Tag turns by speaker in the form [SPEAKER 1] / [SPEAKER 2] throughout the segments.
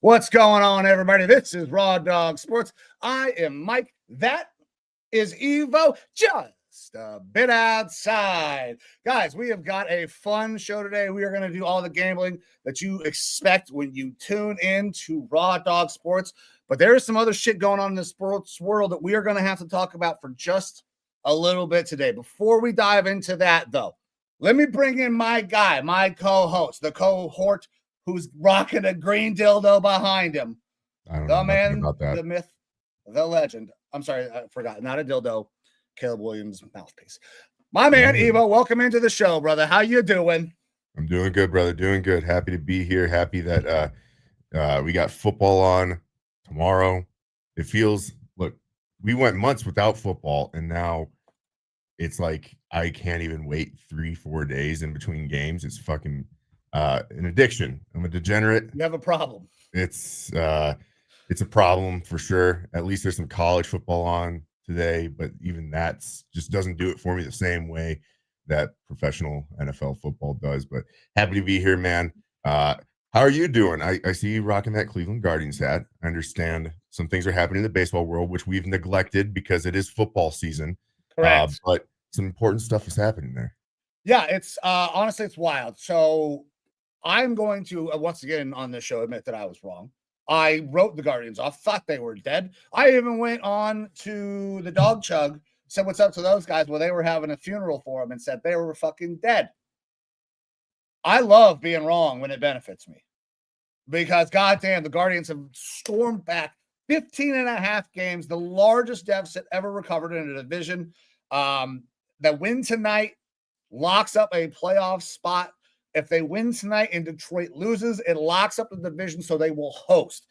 [SPEAKER 1] What's going on, everybody? This is Raw Dawg Sports. I am Mike. That is Evo, just a bit outside. Guys, we have got a fun show today. We are going to do all the gambling that you expect when you tune in to Raw Dawg Sports. But there is some other shit going on in the sports world that we are going to have to talk about for just a little bit today. Before we dive into that, though, let me bring in my guy, my co-host, the cohort, who's rocking a green dildo behind him.
[SPEAKER 2] I don't know
[SPEAKER 1] man,
[SPEAKER 2] about that.
[SPEAKER 1] The myth, the legend. I'm sorry, I forgot. Not a dildo. Caleb Williams' mouthpiece. My man, Evo, welcome into the show, brother. How you doing?
[SPEAKER 2] I'm doing good, brother. Doing good. Happy to be here. Happy that we got football on tomorrow. It feels, look, we went months without football, and now it's like I can't even wait 3-4 days in between games. It's fucking an addiction. I'm a degenerate.
[SPEAKER 1] You have a problem.
[SPEAKER 2] It's a problem for sure. At least there's some college football on today, but even that just doesn't do it for me the same way that professional NFL football does. But happy to be here, man. How are you doing? I see you rocking that Cleveland Guardians hat. I understand some things are happening in the baseball world, which we've neglected because it is football season.
[SPEAKER 1] Correct.
[SPEAKER 2] But some important stuff is happening there.
[SPEAKER 1] Yeah, it's honestly, it's wild. So I'm going to, once again on this show, admit that I was wrong. I wrote the Guardians off, thought they were dead. I even went on to the Dog Chug, said what's up to those guys while they were having a funeral for them and said they were fucking dead. I love being wrong when it benefits me because, goddamn, the Guardians have stormed back 15 and a half games, the largest deficit ever recovered in a division. That win tonight locks up a playoff spot. If they win tonight and Detroit loses, it locks up the division, so they will host.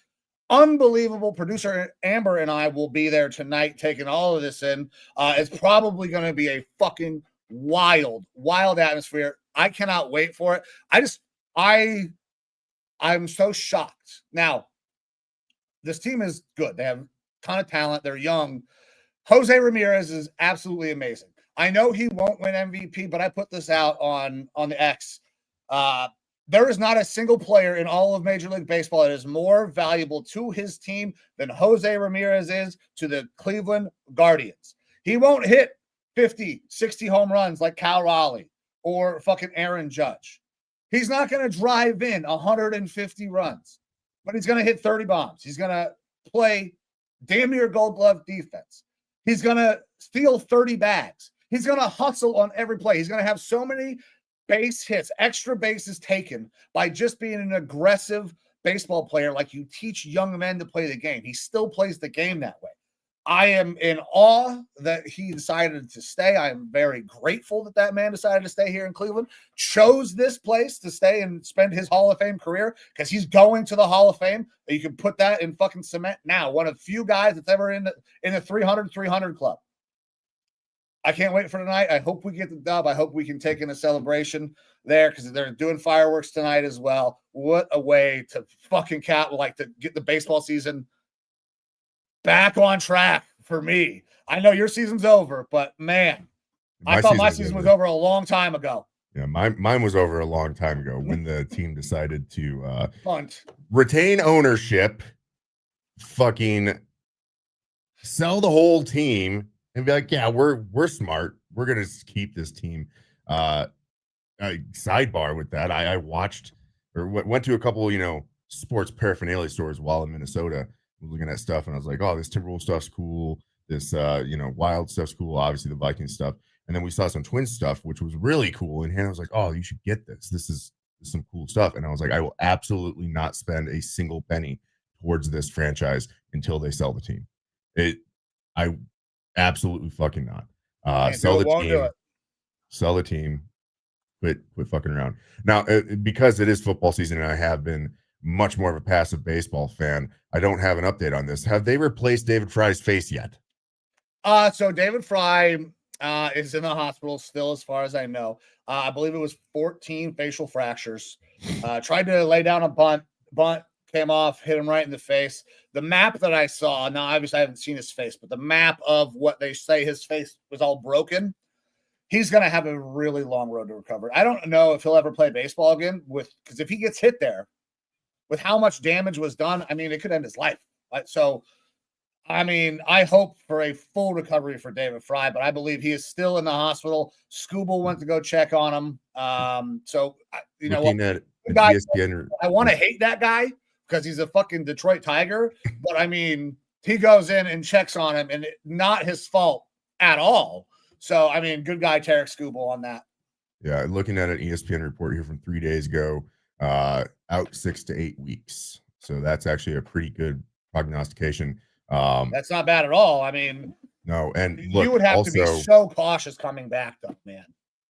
[SPEAKER 1] Unbelievable. Producer Amber and I will be there tonight taking all of this in. It's probably going to be a fucking wild atmosphere. I cannot wait for it. I'm so shocked. Now, this team is good. They have a ton of talent. They're young. Jose Ramirez is absolutely amazing. I know he won't win MVP, but I put this out on the X. There is not a single player in all of Major League Baseball that is more valuable to his team than Jose Ramirez is to the Cleveland Guardians. He won't hit 50, 60 home runs like Cal Raleigh or fucking Aaron Judge. He's not going to drive in 150 runs, but he's going to hit 30 bombs. He's going to play damn near gold glove defense. He's going to steal 30 bags. He's going to hustle on every play. He's going to have so many base hits, extra bases taken by just being an aggressive baseball player like you teach young men to play the game. He still plays the game that way. I am in awe that he decided to stay. I am very grateful that that man decided to stay here in Cleveland, chose this place to stay and spend his Hall of Fame career because he's going to the Hall of Fame. You can put that in fucking cement now. One of the few guys that's ever in the 300 club. I can't wait for tonight. I hope we get the dub. I hope we can take in a celebration there because they're doing fireworks tonight as well. What a way to fucking to get the baseball season back on track for me. I know your season's over, but man, I thought my season was over a long time ago.
[SPEAKER 2] Yeah, mine was over a long time ago when the team decided to
[SPEAKER 1] punt,
[SPEAKER 2] retain ownership, fucking sell the whole team, and be like, yeah, we're smart. We're gonna keep this team. Sidebar with that, I watched or went to a couple, sports paraphernalia stores while in Minnesota, looking at stuff, and I was like, oh, this Timberwolves stuff's cool. This Wild stuff's cool. Obviously, the Vikings stuff, and then we saw some Twins stuff, which was really cool. And Hannah was like, oh, you should get this. This is some cool stuff. And I was like, I will absolutely not spend a single penny towards this franchise until they sell the team. I absolutely fucking not.
[SPEAKER 1] Can't
[SPEAKER 2] Sell
[SPEAKER 1] do it,
[SPEAKER 2] the
[SPEAKER 1] won't do
[SPEAKER 2] team.
[SPEAKER 1] it.
[SPEAKER 2] Sell the team. Quit fucking around. Now, because it is football season and I have been much more of a passive baseball fan, I don't have an update on this. Have they replaced David Fry's face yet?
[SPEAKER 1] So David Fry is in the hospital still, as far as I know. I believe it was 14 facial fractures. Tried to lay down a bunt came off, hit him right in the face. The map that I saw, now obviously I haven't seen his face, but the map of what they say his face was all broken. He's going to have a really long road to recover. I don't know if he'll ever play baseball again because if he gets hit there with how much damage was done, I mean, it could end his life. So, I mean, I hope for a full recovery for David Fry, but I believe he is still in the hospital. Scooble went to go check on him. So, you know what?
[SPEAKER 2] At
[SPEAKER 1] Guy,
[SPEAKER 2] ESPN,
[SPEAKER 1] I want to hate that guy because he's a fucking Detroit Tiger, but I mean, he goes in and checks on him and not his fault at all. So, I mean, good guy, Tarek Scooble on that.
[SPEAKER 2] Yeah, looking at an ESPN report here from 3 days ago, out 6 to 8 weeks. So that's actually a pretty good prognostication.
[SPEAKER 1] That's not bad at all. I mean,
[SPEAKER 2] no, and look,
[SPEAKER 1] you would have to be so cautious coming back, though, man.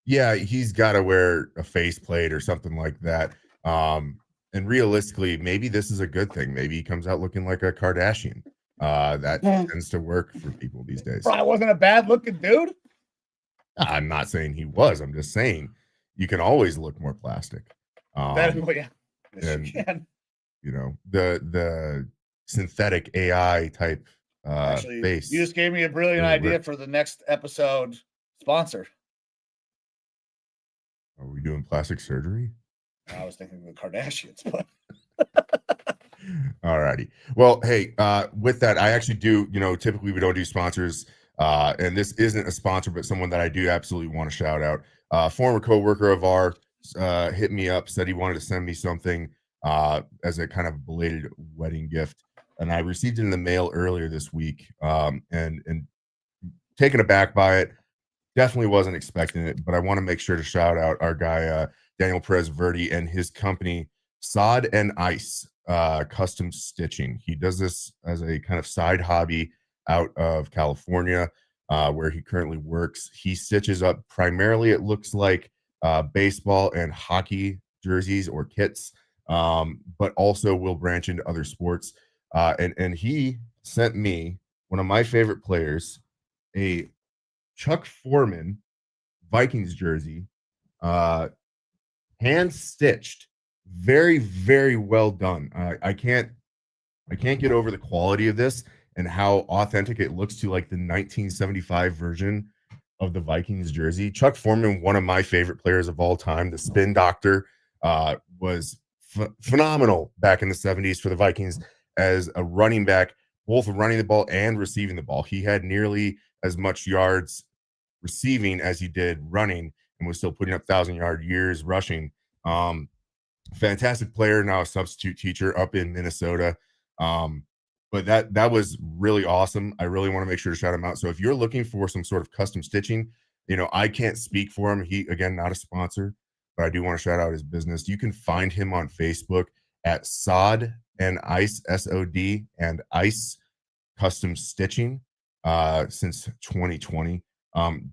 [SPEAKER 2] Yeah, he's got to wear a faceplate or something like that. And realistically, maybe this is a good thing. Maybe he comes out looking like a Kardashian. That tends to work for people these days.
[SPEAKER 1] Probably wasn't a bad looking dude.
[SPEAKER 2] I'm not saying he was. I'm just saying you can always look more plastic.
[SPEAKER 1] Yeah. Yes,
[SPEAKER 2] and,
[SPEAKER 1] you can.
[SPEAKER 2] You know, the synthetic AI type
[SPEAKER 1] Actually,
[SPEAKER 2] face.
[SPEAKER 1] You just gave me a brilliant idea for the next episode sponsor.
[SPEAKER 2] Are we doing plastic surgery?
[SPEAKER 1] I was thinking the Kardashians, but
[SPEAKER 2] all righty. Well, hey, with that, I actually do, typically we don't do sponsors, and this isn't a sponsor, but someone that I do absolutely want to shout out. Former coworker of ours hit me up, said he wanted to send me something as a kind of belated wedding gift, and I received it in the mail earlier this week, and taken aback by it. Definitely wasn't expecting it, but I want to make sure to shout out our guy, Daniel Perez Verdi, and his company, Sod and Ice Custom Stitching. He does this as a kind of side hobby out of California, where he currently works. He stitches up primarily, it looks like, baseball and hockey jerseys or kits, but also will branch into other sports. And he sent me one of my favorite players, a Chuck Foreman Vikings jersey, hand stitched, very, very well done. I can't get over the quality of this and how authentic it looks to like the 1975 version of the Vikings jersey. Chuck Foreman, one of my favorite players of all time, the spin doctor, was phenomenal back in the 70s for the Vikings as a running back, both running the ball and receiving the ball. He had nearly as much yards receiving as he did running and was still putting up 1,000-yard years rushing. Fantastic player, now a substitute teacher up in Minnesota. But that was really awesome. I really want to make sure to shout him out. So if you're looking for some sort of custom stitching, I can't speak for him. He, again, not a sponsor, but I do want to shout out his business. You can find him on Facebook at Sod and Ice, SOD and Ice Custom Stitching since 2020.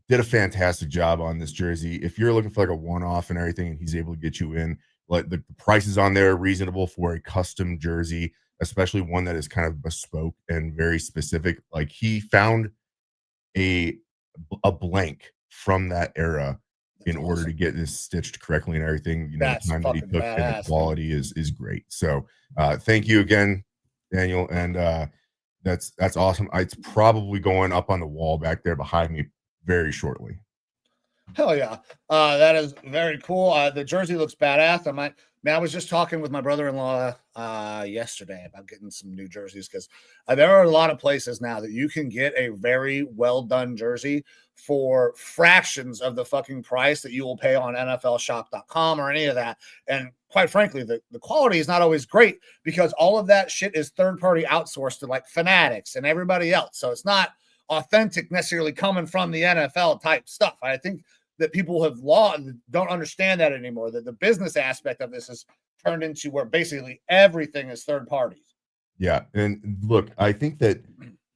[SPEAKER 2] Did a fantastic job on this jersey. If you're looking for like a one-off and everything, and he's able to get you in, like the prices on there are reasonable for a custom jersey, especially one that is kind of bespoke and very specific. Like he found a blank from that era in order to get this stitched correctly and everything. The time that he took and the quality is great. So thank you again, Daniel. And that's awesome. It's probably going up on the wall back there behind me very shortly.
[SPEAKER 1] Hell yeah. That is very cool. The jersey looks badass. I was just talking with my brother-in-law yesterday about getting some new jerseys because there are a lot of places now that you can get a very well-done jersey for fractions of the fucking price that you will pay on NFLshop.com or any of that. And quite frankly, the quality is not always great because all of that shit is third-party outsourced to like Fanatics and everybody else. So it's not authentic necessarily coming from the NFL type stuff. I think that people have don't understand that anymore, that the business aspect of this is turned into where basically everything is third parties.
[SPEAKER 2] Yeah. And look, I think that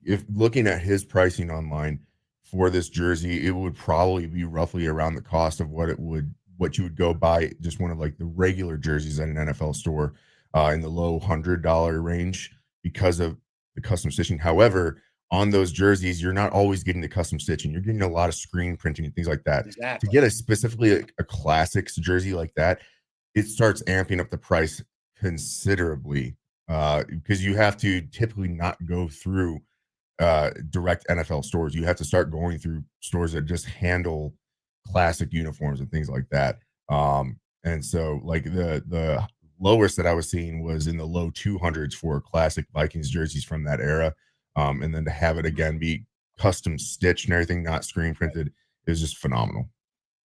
[SPEAKER 2] if looking at his pricing online for this jersey, it would probably be roughly around the cost of what you would go buy just one of like the regular jerseys at an NFL store, in the low $100 range because of the custom stitching. However, on those jerseys, you're not always getting the custom stitching. You're getting a lot of screen printing and things like that.
[SPEAKER 1] Exactly.
[SPEAKER 2] To get specifically a classics jersey like that, it starts amping up the price considerably, because you have to typically not go through direct NFL stores. You have to start going through stores that just handle classic uniforms and things like that. And so like the lowest that I was seeing was in the low 200s for classic Vikings jerseys from that era. And then to have it again be custom stitched and everything, not screen printed, is just phenomenal.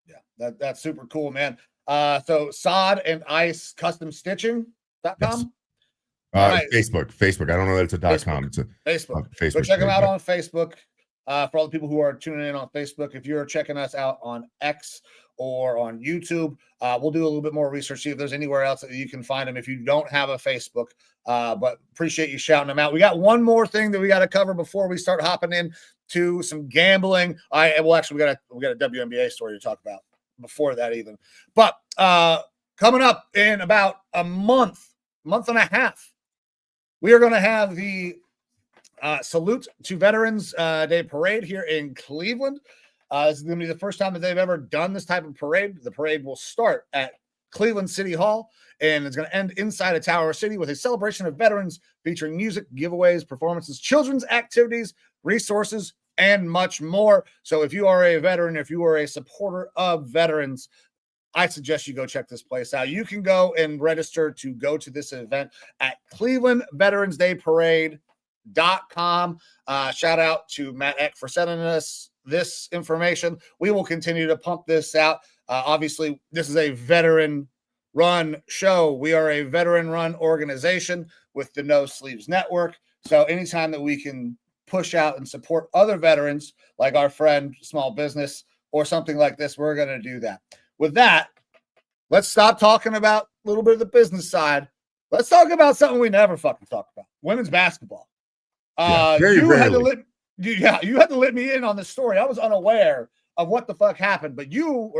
[SPEAKER 1] Yeah, that's super cool, man. So Sod and Ice Custom Stitching.com.
[SPEAKER 2] Yes.
[SPEAKER 1] Right.
[SPEAKER 2] Facebook. I don't know that it's a .com. It's a
[SPEAKER 1] Facebook.
[SPEAKER 2] Facebook.
[SPEAKER 1] Go check them out on Facebook. For all the people who are tuning in on Facebook, if you're checking us out on X or on YouTube, we'll do a little bit more research, see if there's anywhere else that you can find them if you don't have a Facebook. But appreciate you shouting them out. We got one more thing that we got to cover before we start hopping in to some gambling. We got a WNBA story to talk about before that even. But coming up in about a month and a half, we are going to have the Salute to Veterans Day Parade here in Cleveland. This is going to be the first time that they've ever done this type of parade. The parade will start at Cleveland City Hall, and it's going to end inside of Tower City with a celebration of veterans featuring music, giveaways, performances, children's activities, resources, and much more. So if you are a veteran, if you are a supporter of veterans, I suggest you go check this place out. You can go and register to go to this event at ClevelandVeteransDayParade.com. Shout out to Matt Eck for sending us this information. We will continue to pump this out. Obviously, this is a veteran-run show. We are a veteran-run organization with the No Sleeves Network. So anytime that we can push out and support other veterans, like our friend Small Business or something like this, we're going to do that. With that, let's stop talking about a little bit of the business side. Let's talk about something we never fucking talk about: women's basketball.
[SPEAKER 2] Very rarely.
[SPEAKER 1] You had to let me in on this story. I was unaware of what the fuck happened, but you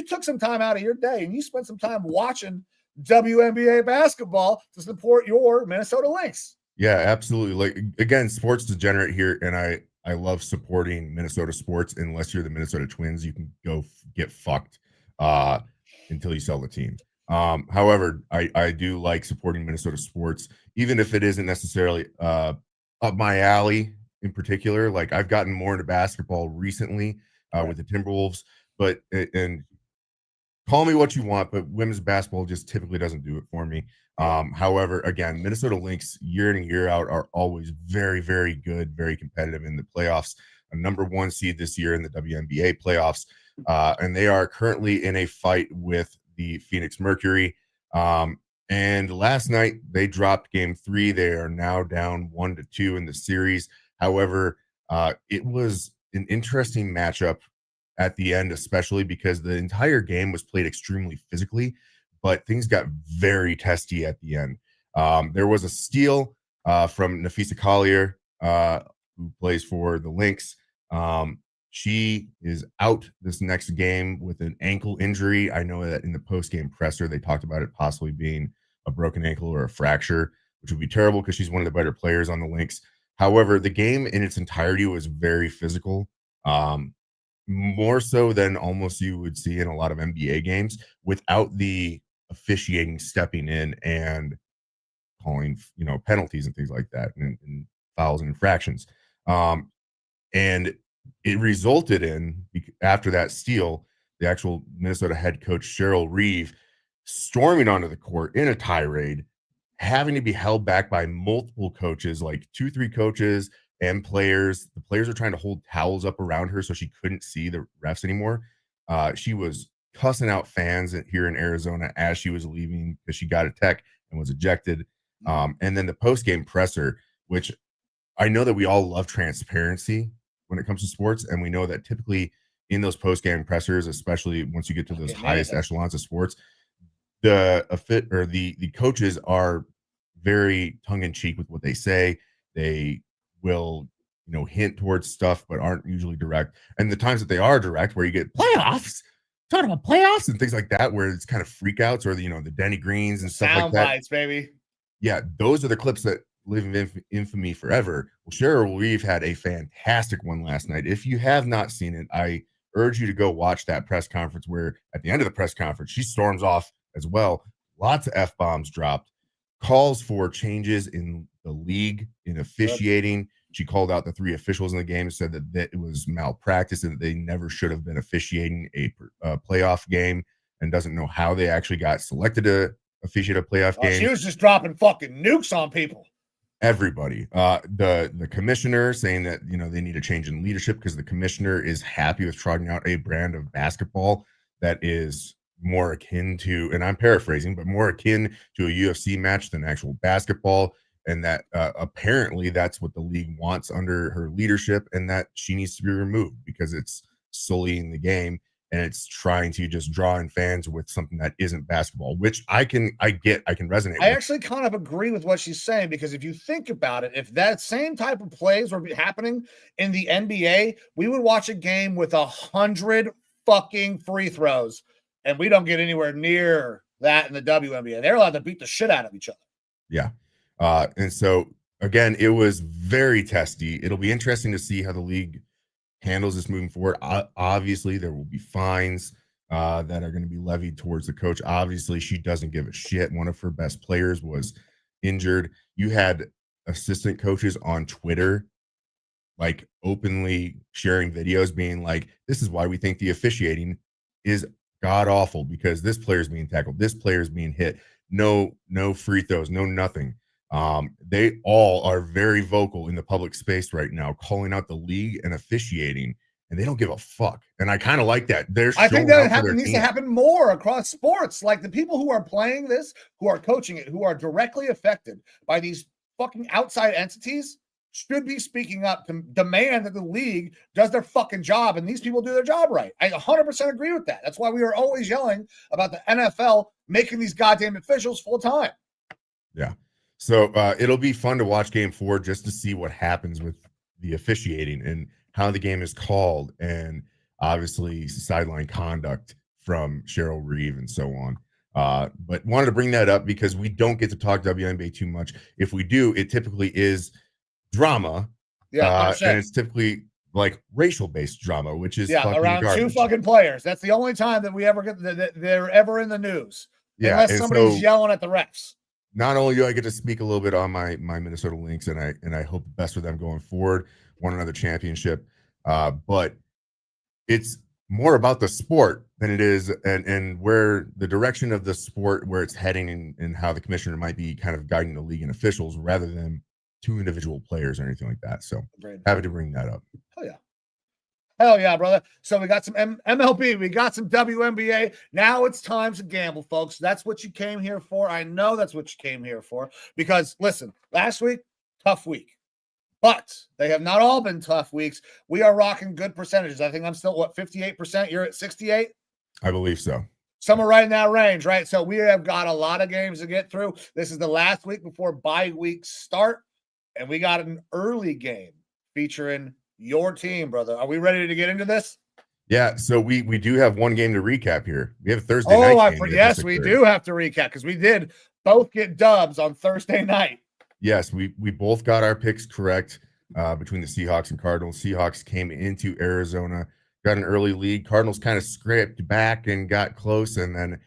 [SPEAKER 1] took some time out of your day and you spent some time watching WNBA basketball to support your Minnesota Lynx.
[SPEAKER 2] Yeah, absolutely. Like, again, sports degenerate here, and I love supporting Minnesota sports. Unless you're the Minnesota Twins, you can go get fucked until you sell the team. However, I do like supporting Minnesota sports, even if it isn't necessarily up my alley in particular. Like, I've gotten more into basketball recently with the Timberwolves, and call me what you want, but women's basketball just typically doesn't do it for me. However, again, Minnesota Lynx year in and year out are always very, very good, very competitive in the playoffs. A number one seed this year in the WNBA playoffs. And they are currently in a fight with the Phoenix Mercury. And last night they dropped game 3. They are now down 1-2 in the series. However, it was an interesting matchup at the end, especially because the entire game was played extremely physically, but things got very testy at the end. There was a steal from Nafisa Collier, who plays for the Lynx. She is out this next game with an ankle injury. I know that in the post-game presser, they talked about it possibly being a broken ankle or a fracture, which would be terrible because she's one of the better players on the Lynx. However, the game in its entirety was very physical. More so than almost you would see in a lot of NBA games, without the officiating stepping in and calling, penalties and things like that, and fouls and infractions. And it resulted in, after that steal, the actual Minnesota head coach Cheryl Reeve storming onto the court in a tirade, having to be held back by multiple coaches, like 2-3 coaches and players. The players are trying to hold towels up around her so she couldn't see the refs anymore. She was cussing out fans here in Arizona as she was leaving because she got a tech and was ejected. And then the post-game presser, which I know that we all love transparency when it comes to sports, and we know that typically in those post-game pressers, especially once you get to those highest echelons of sports, the coaches are very tongue-in-cheek with what they say. They will, hint towards stuff, but aren't usually direct. And the times that they are direct, where you get playoffs, talking about playoffs and things like that, where it's kind of freakouts or the Denny Greens and stuff like that.
[SPEAKER 1] Bites, baby.
[SPEAKER 2] Yeah, those are the clips that live in infamy forever. Well, Cheryl Reeve had a fantastic one last night. If you have not seen it, I urge you to go watch that press conference where at the end of the press conference, she storms off as well. Lots of F-bombs dropped, calls for changes in the league, in officiating. She called out the 3 officials in the game, said that it was malpractice and that they never should have been officiating a playoff game, and doesn't know how they actually got selected to officiate a playoff game.
[SPEAKER 1] She was just dropping fucking nukes on people.
[SPEAKER 2] Everybody. The commissioner saying that, they need a change in leadership because the commissioner is happy with trotting out a brand of basketball that is more akin to, and I'm paraphrasing, but more akin to a UFC match than actual basketball. And that apparently that's what the league wants under her leadership, and that she needs to be removed because it's sullying the game and it's trying to just draw in fans with something that isn't basketball, which I can resonate with.
[SPEAKER 1] I actually kind of agree with what she's saying, because if you think about it, if that same type of plays were happening in the NBA, we would watch a game with 100 fucking free throws, and we don't get anywhere near that in the WNBA. They're allowed to beat the shit out of each other.
[SPEAKER 2] Yeah. And so again, it was very testy. It'll be interesting to see how the league handles this moving forward. Obviously, there will be fines that are going to be levied towards the coach. Obviously, she doesn't give a shit. One of her best players was injured. You had assistant coaches on Twitter, like openly sharing videos being like, this is why we think the officiating is god awful, because this player is being tackled, this player is being hit, no free throws, no nothing. They all are very vocal in the public space right now, calling out the league and officiating, and they don't give a fuck. And I kind of like that.
[SPEAKER 1] I think that needs to happen more across sports. Like the people who are playing this, who are coaching it, who are directly affected by these fucking outside entities, should be speaking up to demand that the league does their fucking job and these people do their job right. I 100% agree with that. That's why we are always yelling about the NFL making these goddamn officials full time.
[SPEAKER 2] Yeah. So it'll be fun to watch Game 4 just to see what happens with the officiating and how the game is called, and obviously sideline conduct from Cheryl Reeve and so on. But wanted to bring that up because we don't get to talk WNBA too much. If we do, it typically is drama.
[SPEAKER 1] Yeah,
[SPEAKER 2] and it's typically like racial-based drama, which is
[SPEAKER 1] around
[SPEAKER 2] garbage.
[SPEAKER 1] 2 fucking players. That's the only time that we ever get that they're ever in the news.
[SPEAKER 2] Yeah,
[SPEAKER 1] unless somebody's yelling at the refs.
[SPEAKER 2] Not only do I get to speak a little bit on my Minnesota Lynx, and I hope the best for them going forward, won another championship, but it's more about the sport than it is and where the direction of the sport, where it's heading, and how the commissioner might be kind of guiding the league and officials rather than 2 individual players or anything like that. So happy to bring that up.
[SPEAKER 1] Hell yeah, brother. So we got some MLB, we got some WNBA. Now it's time to gamble, folks. That's what you came here for. I know that's what you came here for, because listen, last week, tough week, but they have not all been tough weeks. We are rocking good percentages. I think I'm still 58%. You're at 68.
[SPEAKER 2] I believe so.
[SPEAKER 1] Somewhere right in that range, right? So we have got a lot of games to get through. This is the last week before bye weeks start, and we got an early game featuring your team, brother. Are we ready to get into this?
[SPEAKER 2] Yeah, so we do have one game to recap here. We have a Thursday night game.
[SPEAKER 1] Yes, we do have to recap because we did both get dubs on Thursday night.
[SPEAKER 2] Yes, we both got our picks correct between the Seahawks and Cardinals. Seahawks came into Arizona, got an early lead. Cardinals kind of scraped back and got close, and then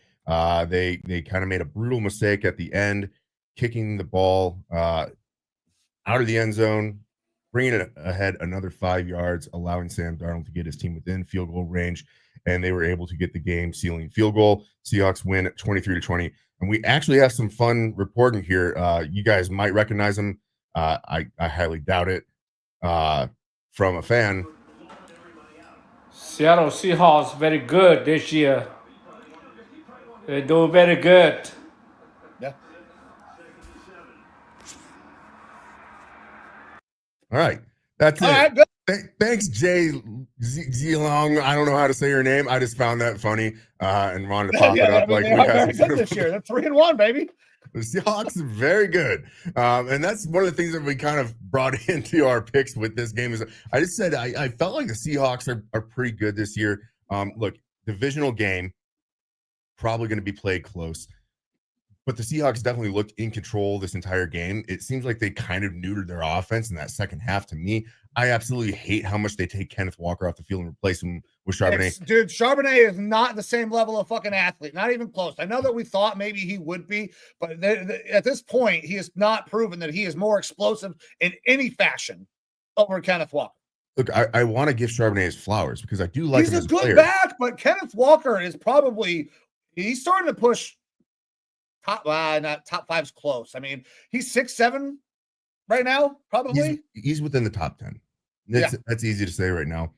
[SPEAKER 2] they kind of made a brutal mistake at the end, kicking the ball out of the end zone, bringing it ahead another 5 yards, allowing Sam Darnold to get his team within field goal range, and they were able to get the game-sealing field goal. Seahawks win 23-20, and we actually have some fun reporting here. You guys might recognize them. I highly doubt it. From a fan.
[SPEAKER 3] Seattle Seahawks very good this year. They do very good.
[SPEAKER 1] Yeah.
[SPEAKER 2] All right. That's
[SPEAKER 1] all
[SPEAKER 2] it.
[SPEAKER 1] Right, good.
[SPEAKER 2] Thanks, Jay Zilong. I don't know how to say your name. I just found that funny and wanted to pop it up.
[SPEAKER 1] Like we have very good this year. They're 3-1, baby.
[SPEAKER 2] The Seahawks are very good. And that's one of the things that we kind of brought into our picks with this game is I just said I felt like the Seahawks are pretty good this year. Look, divisional game, probably going to be played close. But the Seahawks definitely looked in control this entire game. It seems like they kind of neutered their offense in that second half to me. I absolutely hate how much they take Kenneth Walker off the field and replace him with Charbonnet.
[SPEAKER 1] Dude, Charbonnet is not the same level of fucking athlete. Not even close. I know that we thought maybe he would be, but at this point, he has not proven that he is more explosive in any fashion over Kenneth Walker.
[SPEAKER 2] Look, I want to give Charbonnet his flowers because I do like him as a player.
[SPEAKER 1] He's a good back, but Kenneth Walker is he's starting to push not top five's close. I mean, he's 6'7" right now, probably.
[SPEAKER 2] He's within the top 10. That's easy to say right now.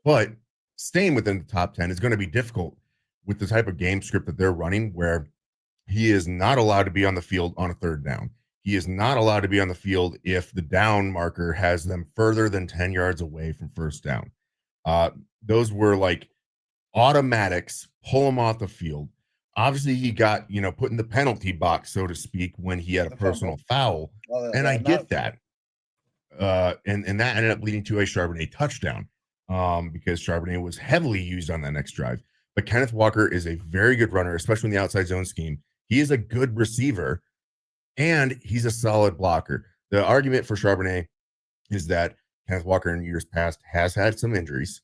[SPEAKER 2] But staying within the top 10 is going to be difficult with the type of game script that they're running, where he is not allowed to be on the field on a third down. He is not allowed to be on the field if the down marker has them further than 10 yards away from first down. Those were like automatics, pull him off the field. Obviously, he got, put in the penalty box, so to speak, when he had a personal foul. And I get that. And that ended up leading to a Charbonnet touchdown because Charbonnet was heavily used on that next drive. But Kenneth Walker is a very good runner, especially in the outside zone scheme. He is a good receiver, and he's a solid blocker. The argument for Charbonnet is that Kenneth Walker in years past has had some injuries.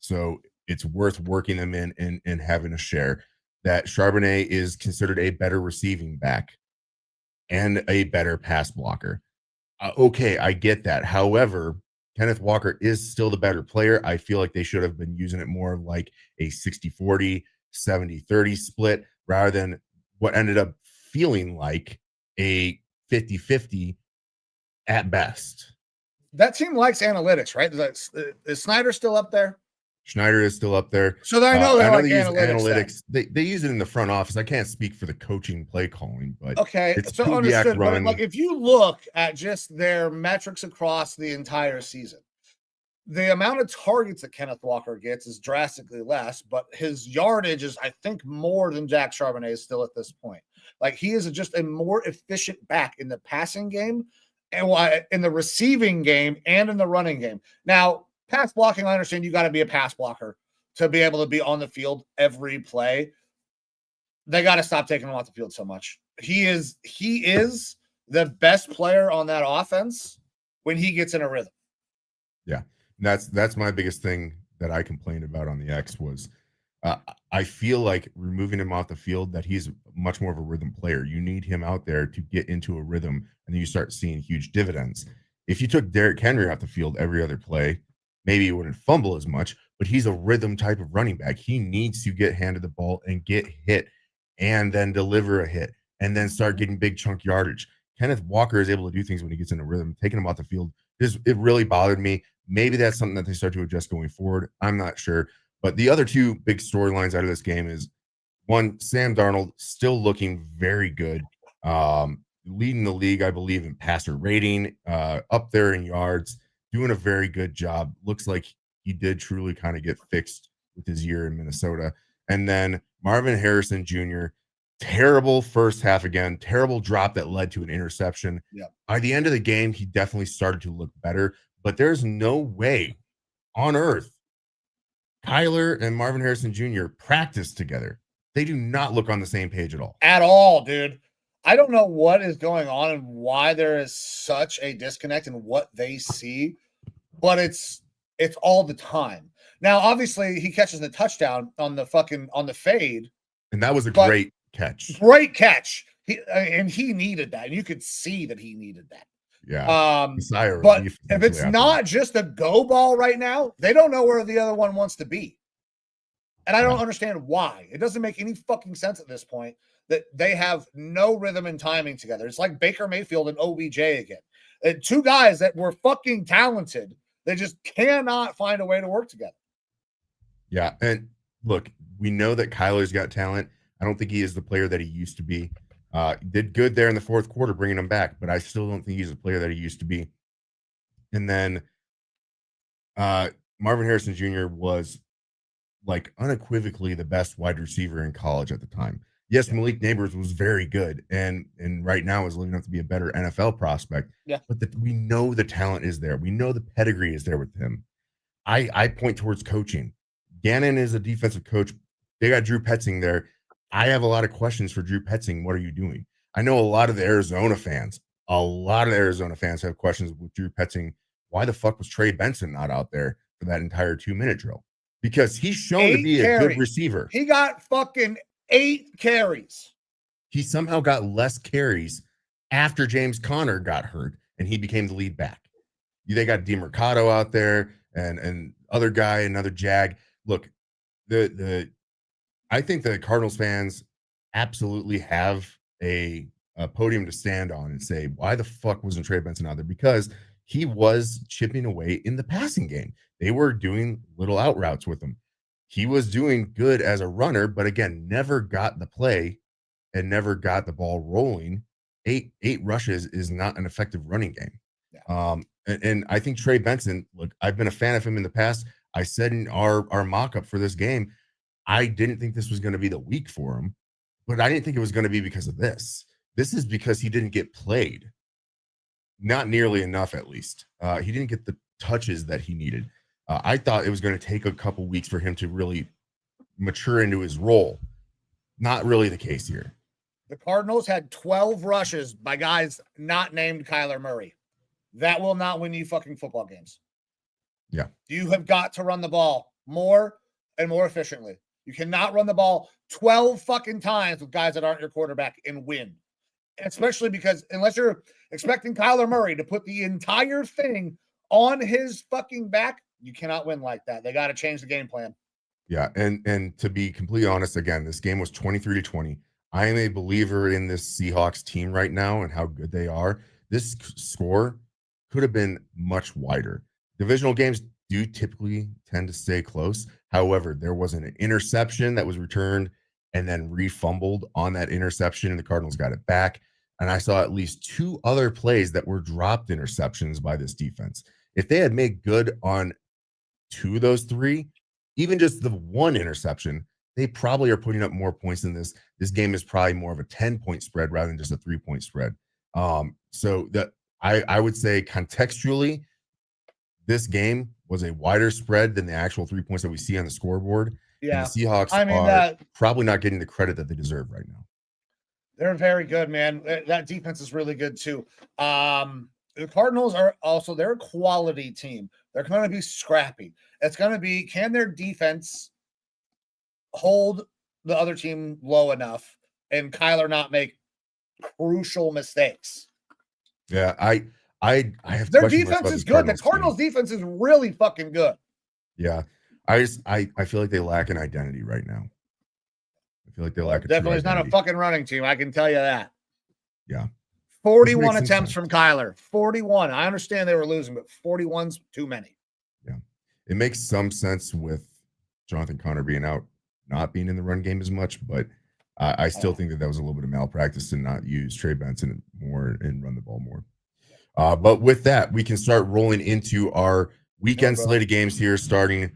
[SPEAKER 2] So it's worth working them in and having a share. That Charbonnet is considered a better receiving back and a better pass blocker. Okay, I get that. However, Kenneth Walker is still the better player. I feel like they should have been using it more like a 60-40, 70-30 split rather than what ended up feeling like a 50-50 at best.
[SPEAKER 1] That team likes analytics, right? Is Snyder still up there?
[SPEAKER 2] Schneider is still up there.
[SPEAKER 1] So I know they use
[SPEAKER 2] analytics. They use it in the front office. I can't speak for the coaching play calling, but
[SPEAKER 1] okay,
[SPEAKER 2] it's
[SPEAKER 1] so understood. But like if you look at just their metrics across the entire season, the amount of targets that Kenneth Walker gets is drastically less, but his yardage is, I think, more than Jack Charbonnet is still at this point. Like he is just a more efficient back in the passing game and in the receiving game and in the running game. Now, pass blocking, I understand you got to be a pass blocker to be able to be on the field every play. They got to stop taking him off the field so much. He is the best player on that offense when he gets in a rhythm.
[SPEAKER 2] Yeah, that's my biggest thing that I complained about on the X was I feel like removing him off the field, that he's much more of a rhythm player. You need him out there to get into a rhythm, and then you start seeing huge dividends. If you took Derrick Henry off the field every other play, maybe he wouldn't fumble as much, but he's a rhythm type of running back. He needs to get handed the ball and get hit and then deliver a hit and then start getting big chunk yardage. Kenneth Walker is able to do things when he gets in a rhythm. Taking him off the field, it really bothered me. Maybe that's something that they start to adjust going forward. I'm not sure. But the other two big storylines out of this game is, one, Sam Darnold still looking very good. Leading the league, I believe, in passer rating, up there in yards, doing a very good job. Looks like he did truly kind of get fixed with his year in Minnesota. And then Marvin Harrison Jr., terrible first half again, terrible drop that led to an interception.
[SPEAKER 1] Yeah.
[SPEAKER 2] By the end of the game, he definitely started to look better, but there's no way on earth Kyler and Marvin Harrison Jr. practice together. They do not look on the same page at all.
[SPEAKER 1] At all, dude. I don't know what is going on and why there is such a disconnect in what they see, but it's all the time. Now, obviously, he catches the touchdown on the fade.
[SPEAKER 2] And that was a great catch.
[SPEAKER 1] Great catch. He needed that. And you could see that he needed that.
[SPEAKER 2] Yeah.
[SPEAKER 1] But if it's not just a go ball right now, they don't know where the other one wants to be. And I don't understand why. It doesn't make any fucking sense at this point that they have no rhythm and timing together. It's like Baker Mayfield and OBJ again. Two guys that were fucking talented. They just cannot find a way to work together.
[SPEAKER 2] Yeah. And look, we know that Kyler's got talent. I don't think he is the player that he used to be. Did good there in the fourth quarter, bringing him back, but I still don't think he's a player that he used to be. And then Marvin Harrison Jr. was like unequivocally the best wide receiver in college at the time. Yes, Malik Neighbors was very good, and right now is living up to be a better NFL prospect.
[SPEAKER 1] Yeah.
[SPEAKER 2] But we know the talent is there. We know the pedigree is there with him. I point towards coaching. Gannon is a defensive coach. They got Drew Petzing there. I have a lot of questions for Drew Petzing. What are you doing? I know a lot of the Arizona fans have questions with Drew Petzing. Why the fuck was Trey Benson not out there for that entire 2-minute drill? Because he's shown to be a good receiver.
[SPEAKER 1] He got fucking 8 carries.
[SPEAKER 2] He somehow got less carries after James Conner got hurt and he became the lead back. They got DeMercado out there and other guy, another Jag. Look, I think the Cardinals fans absolutely have a podium to stand on and say, why the fuck wasn't Trey Benson out there? Because he was chipping away in the passing game. They were doing little out routes with him. He was doing good as a runner, but again, never got the play and never got the ball rolling. Eight rushes is not an effective running game. Yeah. And I think Trey Benson, look, I've been a fan of him in the past. I said in our mock-up for this game, I didn't think this was going to be the week for him, but I didn't think it was going to be because of this. This is because he didn't get played. Not nearly enough, at least. He didn't get the touches that he needed. I thought it was going to take a couple weeks for him to really mature into his role. Not really the case here.
[SPEAKER 1] The Cardinals had 12 rushes by guys not named Kyler Murray. That will not win you fucking football games.
[SPEAKER 2] Yeah.
[SPEAKER 1] You have got to run the ball more and more efficiently. You cannot run the ball 12 fucking times with guys that aren't your quarterback and win. Especially because unless you're expecting Kyler Murray to put the entire thing on his fucking back, you cannot win like that. They got to change the game plan.
[SPEAKER 2] Yeah, and to be completely honest, again, this game was 23-20. I am a believer in this Seahawks team right now and how good they are. This score could have been much wider. Divisional games do typically tend to stay close. However, there was an interception that was returned and then refumbled on that interception, and the Cardinals got it back. And I saw at least 2 other plays that were dropped interceptions by this defense. If they had made good on 2 of those 3, even just the 1 interception, they probably are putting up more points than this. This game is probably more of a 10-point spread rather than just a 3-point spread. So that I would say contextually, this game was a wider spread than the actual 3 points that we see on the scoreboard.
[SPEAKER 1] Yeah.
[SPEAKER 2] And the Seahawks are probably not getting the credit that they deserve right now.
[SPEAKER 1] They're very good, man. That defense is really good too. The Cardinals are also, they're a quality team. They're going to be scrappy. It's going to be, can their defense hold the other team low enough and Kyler not make crucial mistakes?
[SPEAKER 2] Yeah, I have
[SPEAKER 1] their defense is good. The Cardinals defense is really fucking good.
[SPEAKER 2] Yeah. I feel like they lack an identity right now. I feel like they lack
[SPEAKER 1] definitely is not a fucking running team. I can tell you that.
[SPEAKER 2] Yeah.
[SPEAKER 1] 41 attempts from Kyler. 41. I understand they were losing, but 41's too many.
[SPEAKER 2] Yeah. It makes some sense with Jonathan Conner being out, not being in the run game as much, but I still think that was a little bit of malpractice to not use Trey Benson more and run the ball more. But with that, we can start rolling into our weekend slate of games here, starting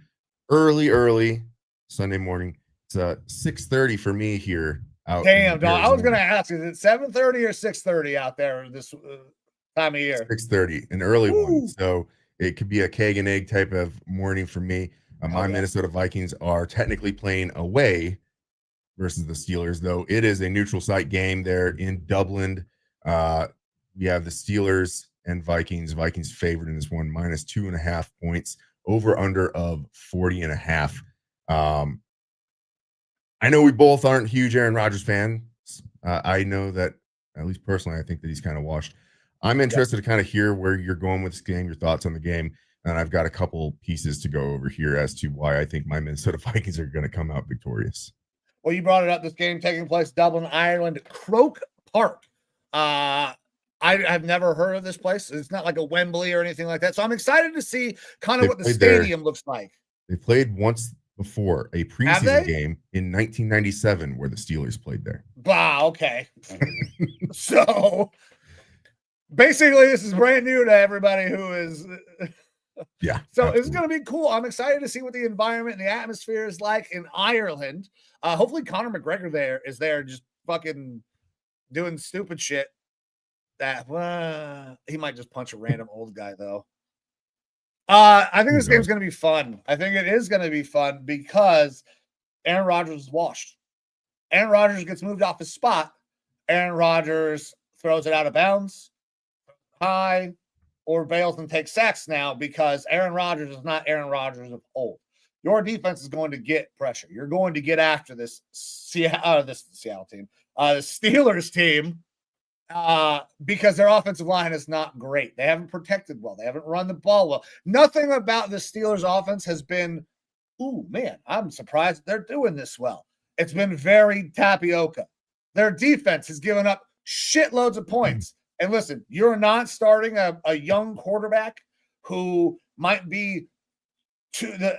[SPEAKER 2] early Sunday morning. It's 6:30 for me here.
[SPEAKER 1] Damn, dog. I was going to ask, is it 7:30 or 6:30 out there this time of year?
[SPEAKER 2] 6:30, an early one. So it could be a keg and egg type of morning for me. My Minnesota Vikings are technically playing away versus the Steelers, though it is a neutral site game there in Dublin. We have the Steelers and Vikings. Vikings favored in this one, -2.5 points, over under of 40.5. I know we both aren't huge Aaron Rodgers fans. I know that, at least personally, I think that he's kind of washed. I'm interested to kind of hear where you're going with this game, your thoughts on the game. And I've got a couple pieces to go over here as to why I think my Minnesota Vikings are going to come out victorious.
[SPEAKER 1] Well, you brought it up. This game taking place Dublin, Ireland, Croke Park. I've never heard of this place. It's not like a Wembley or anything like that. So I'm excited to see kind of what the stadium looks like.
[SPEAKER 2] They played once before, a preseason game in 1997 where the Steelers played there.
[SPEAKER 1] Wow, okay. So basically this is brand new to everybody who is
[SPEAKER 2] Yeah.
[SPEAKER 1] So it's going to be cool. I'm excited to see what the environment and the atmosphere is like in Ireland. Hopefully Conor McGregor is there just fucking doing stupid shit. That he might just punch a random old guy though. I think this game's going to be fun. I think it is going to be fun because Aaron Rodgers is washed. Aaron Rodgers gets moved off his spot. Aaron Rodgers throws it out of bounds, high, or bails and takes sacks now because Aaron Rodgers is not Aaron Rodgers of old. Your defense is going to get pressure. You're going to get after this Seattle team, the Steelers team, because their offensive line is not great. They haven't protected well. They haven't run the ball well. Nothing about the Steelers offense has been, ooh, man, I'm surprised they're doing this well. It's been very tapioca. Their defense has given up shitloads of points. And listen, you're not starting a young quarterback who might be the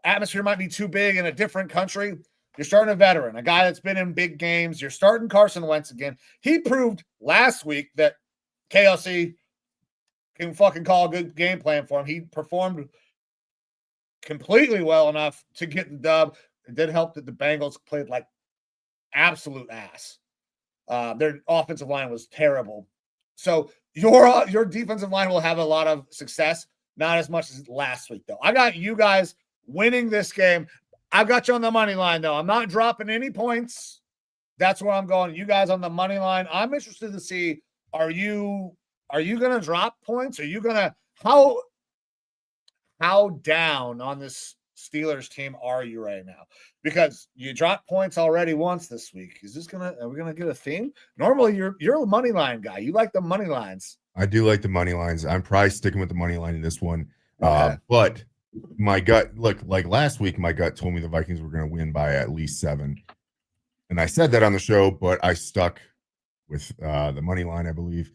[SPEAKER 1] atmosphere might be too big in a different country. You're starting a veteran, a guy that's been in big games. You're starting Carson Wentz again. He proved last week that KLC can fucking call a good game plan for him. He performed completely well enough to get the dub. It did help that the Bengals played like absolute ass. Their offensive line was terrible. So your defensive line will have a lot of success, not as much as last week, though. I got you guys winning this game. I've got you on the money line, though. I'm not dropping any points. That's where I'm going. You guys on the money line. I'm interested to see, are you going to drop points? Are you going to how down on this Steelers team are you right now? Because you dropped points already once this week. Are we gonna get a theme? Normally you're a money line guy. You like the money lines.
[SPEAKER 2] I do like the money lines. I'm probably sticking with the money line in this one.
[SPEAKER 1] Okay.
[SPEAKER 2] But my gut, look, like last week, my gut told me the Vikings were going to win by at least 7. And I said that on the show, but I stuck with the money line, I believe.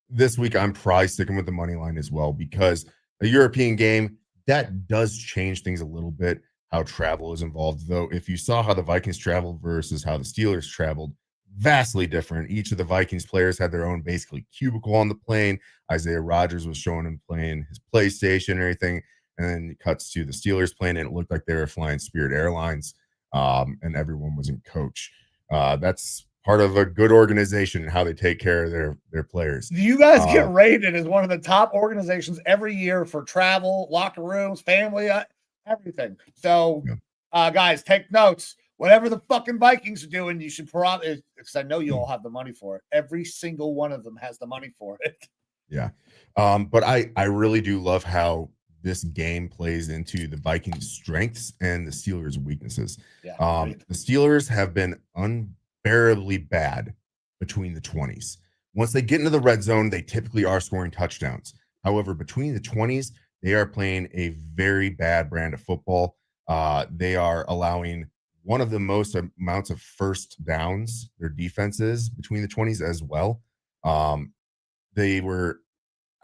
[SPEAKER 2] This week, I'm probably sticking with the money line as well because a European game, that does change things a little bit, how travel is involved. Though, if you saw how the Vikings traveled versus how the Steelers traveled, vastly different. Each of the Vikings players had their own basically cubicle on the plane. Isaiah Rodgers was showing him playing his PlayStation and everything. And then it cuts to the Steelers plane, and it looked like they were flying Spirit Airlines, and everyone was in coach. That's part of a good organization and how they take care of their players.
[SPEAKER 1] You guys get rated as one of the top organizations every year for travel, locker rooms, family, everything. So, guys, take notes. Whatever the fucking Vikings are doing, you should probably, because I know you all have the money for it. Every single one of them has the money for it.
[SPEAKER 2] Yeah. But I really do love how this game plays into the Vikings' strengths and the Steelers' weaknesses.
[SPEAKER 1] Yeah,
[SPEAKER 2] the Steelers have been unbearably bad between the 20s. Once they get into the red zone, they typically are scoring touchdowns. However, between the 20s, they are playing a very bad brand of football. They are allowing one of the most amounts of first downs, their defenses between the 20s as well. They were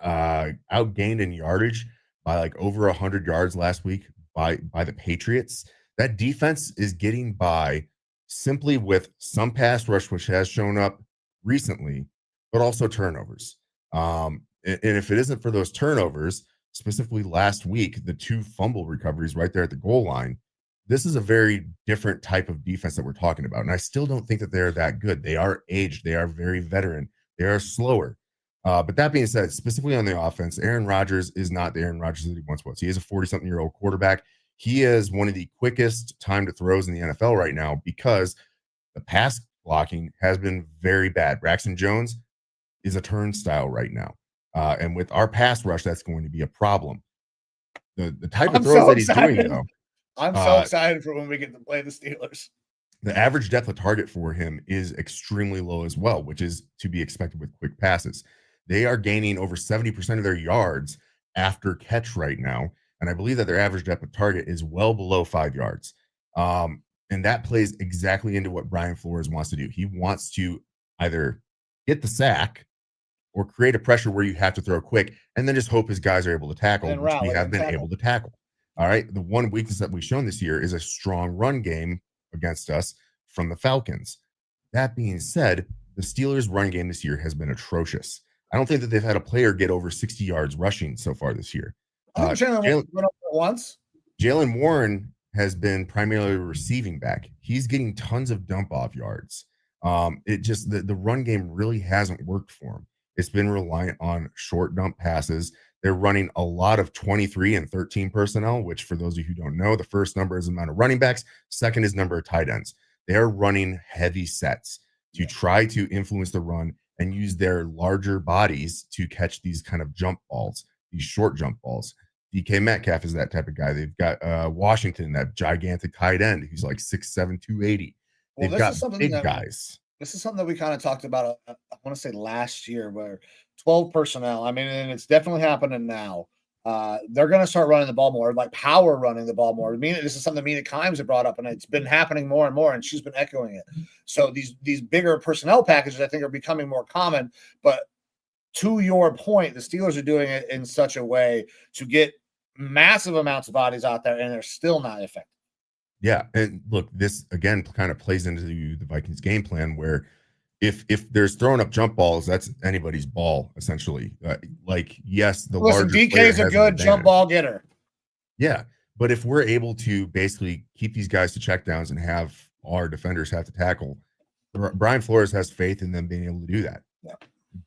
[SPEAKER 2] outgained in yardage by like over 100 yards last week by the Patriots. That defense is getting by simply with some pass rush, which has shown up recently, but also turnovers. And if it isn't for those turnovers, specifically last week, the 2 fumble recoveries right there at the goal line, this is a very different type of defense that we're talking about. And I still don't think that they're that good. They are aged. They are very veteran. They are slower. But that being said, specifically on the offense, Aaron Rodgers is not the Aaron Rodgers that he once was. He is a 40-something-year-old quarterback. He is one of the quickest time to throws in the NFL right now because the pass blocking has been very bad. Braxton Jones is a turnstile right now. And with our pass rush, that's going to be a problem. The type of throws that he's doing, though.
[SPEAKER 1] I'm so excited for when we get to play the Steelers.
[SPEAKER 2] The average depth of target for him is extremely low as well, which is to be expected with quick passes. They are gaining over 70% of their yards after catch right now. And I believe that their average depth of target is well below 5 yards. And that plays exactly into what Brian Flores wants to do. He wants to either get the sack or create a pressure where you have to throw quick and then just hope his guys are able to tackle, which we have been able to tackle. All right. The one weakness that we've shown this year is a strong run game against us from the Falcons. That being said, the Steelers' run game this year has been atrocious. I don't think that they've had a player get over 60 yards rushing so far this year.
[SPEAKER 1] I think Jalen went up there once.
[SPEAKER 2] Jalen Warren has been primarily a receiving back. He's getting tons of dump off yards. It just the run game really hasn't worked for him. It's been reliant on short dump passes. They're running a lot of 23 and 13 personnel, which for those of you who don't know, the first number is the amount of running backs. Second is number of tight ends. They're running heavy sets to try to influence the run and use their larger bodies to catch these kind of jump balls, these short jump balls. DK Metcalf is that type of guy. They've got Washington, that gigantic tight end who's like 6'7", 280. They've got big guys.
[SPEAKER 1] This is something that we kind of talked about, I want to say last year, where 12 personnel, I mean, and it's definitely happening now. They're going to start running the ball more, like power running the ball more. This is something Mina Kimes had brought up, and it's been happening more and more, and she's been echoing it. So these bigger personnel packages, I think, are becoming more common. But to your point, the Steelers are doing it in such a way to get massive amounts of bodies out there, and they're still not effective.
[SPEAKER 2] Yeah, and look, this again kind of plays into the Vikings game plan, where if there's throwing up jump balls, that's anybody's ball essentially. Yes,
[SPEAKER 1] DK's a good jump ball getter.
[SPEAKER 2] Yeah, but if we're able to basically keep these guys to checkdowns and have our defenders have to tackle, Brian Flores has faith in them being able to do that.
[SPEAKER 1] Yeah.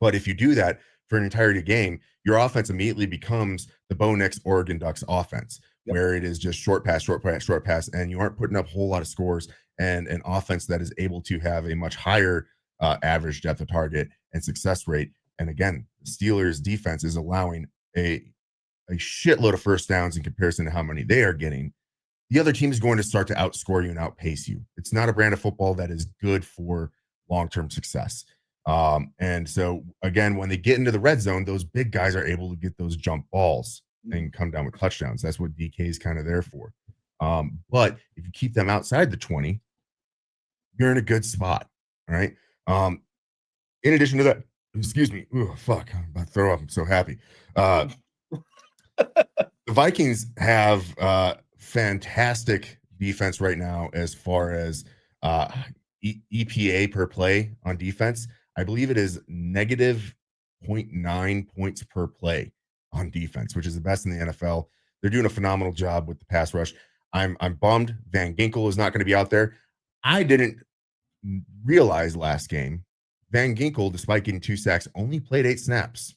[SPEAKER 2] But if you do that for an entirety game, your offense immediately becomes the Bo Nix Oregon Ducks offense. Yep. Where it is just short pass, and you aren't putting up a whole lot of scores, and an offense that is able to have a much higher average depth of target and success rate. And again, the Steelers defense is allowing a shitload of first downs in comparison to how many they are getting. The other team is going to start to outscore you and outpace you. It's not a brand of football that is good for long-term success. And so again, when they get into the red zone, those big guys are able to get those jump balls and come down with touchdowns. That's what DK is kind of there for. But if you keep them outside the 20, you're in a good spot. All right. In addition to that, excuse me. Oh, fuck. I'm about to throw up. I'm so happy. The Vikings have fantastic defense right now as far as EPA per play on defense. I believe it is negative 0.9 points per play on defense, which is the best in the NFL. They're doing a phenomenal job with the pass rush. I'm bummed Van Ginkel is not going to be out there. I didn't realize last game Van Ginkel, despite getting 2 sacks, only played 8 snaps.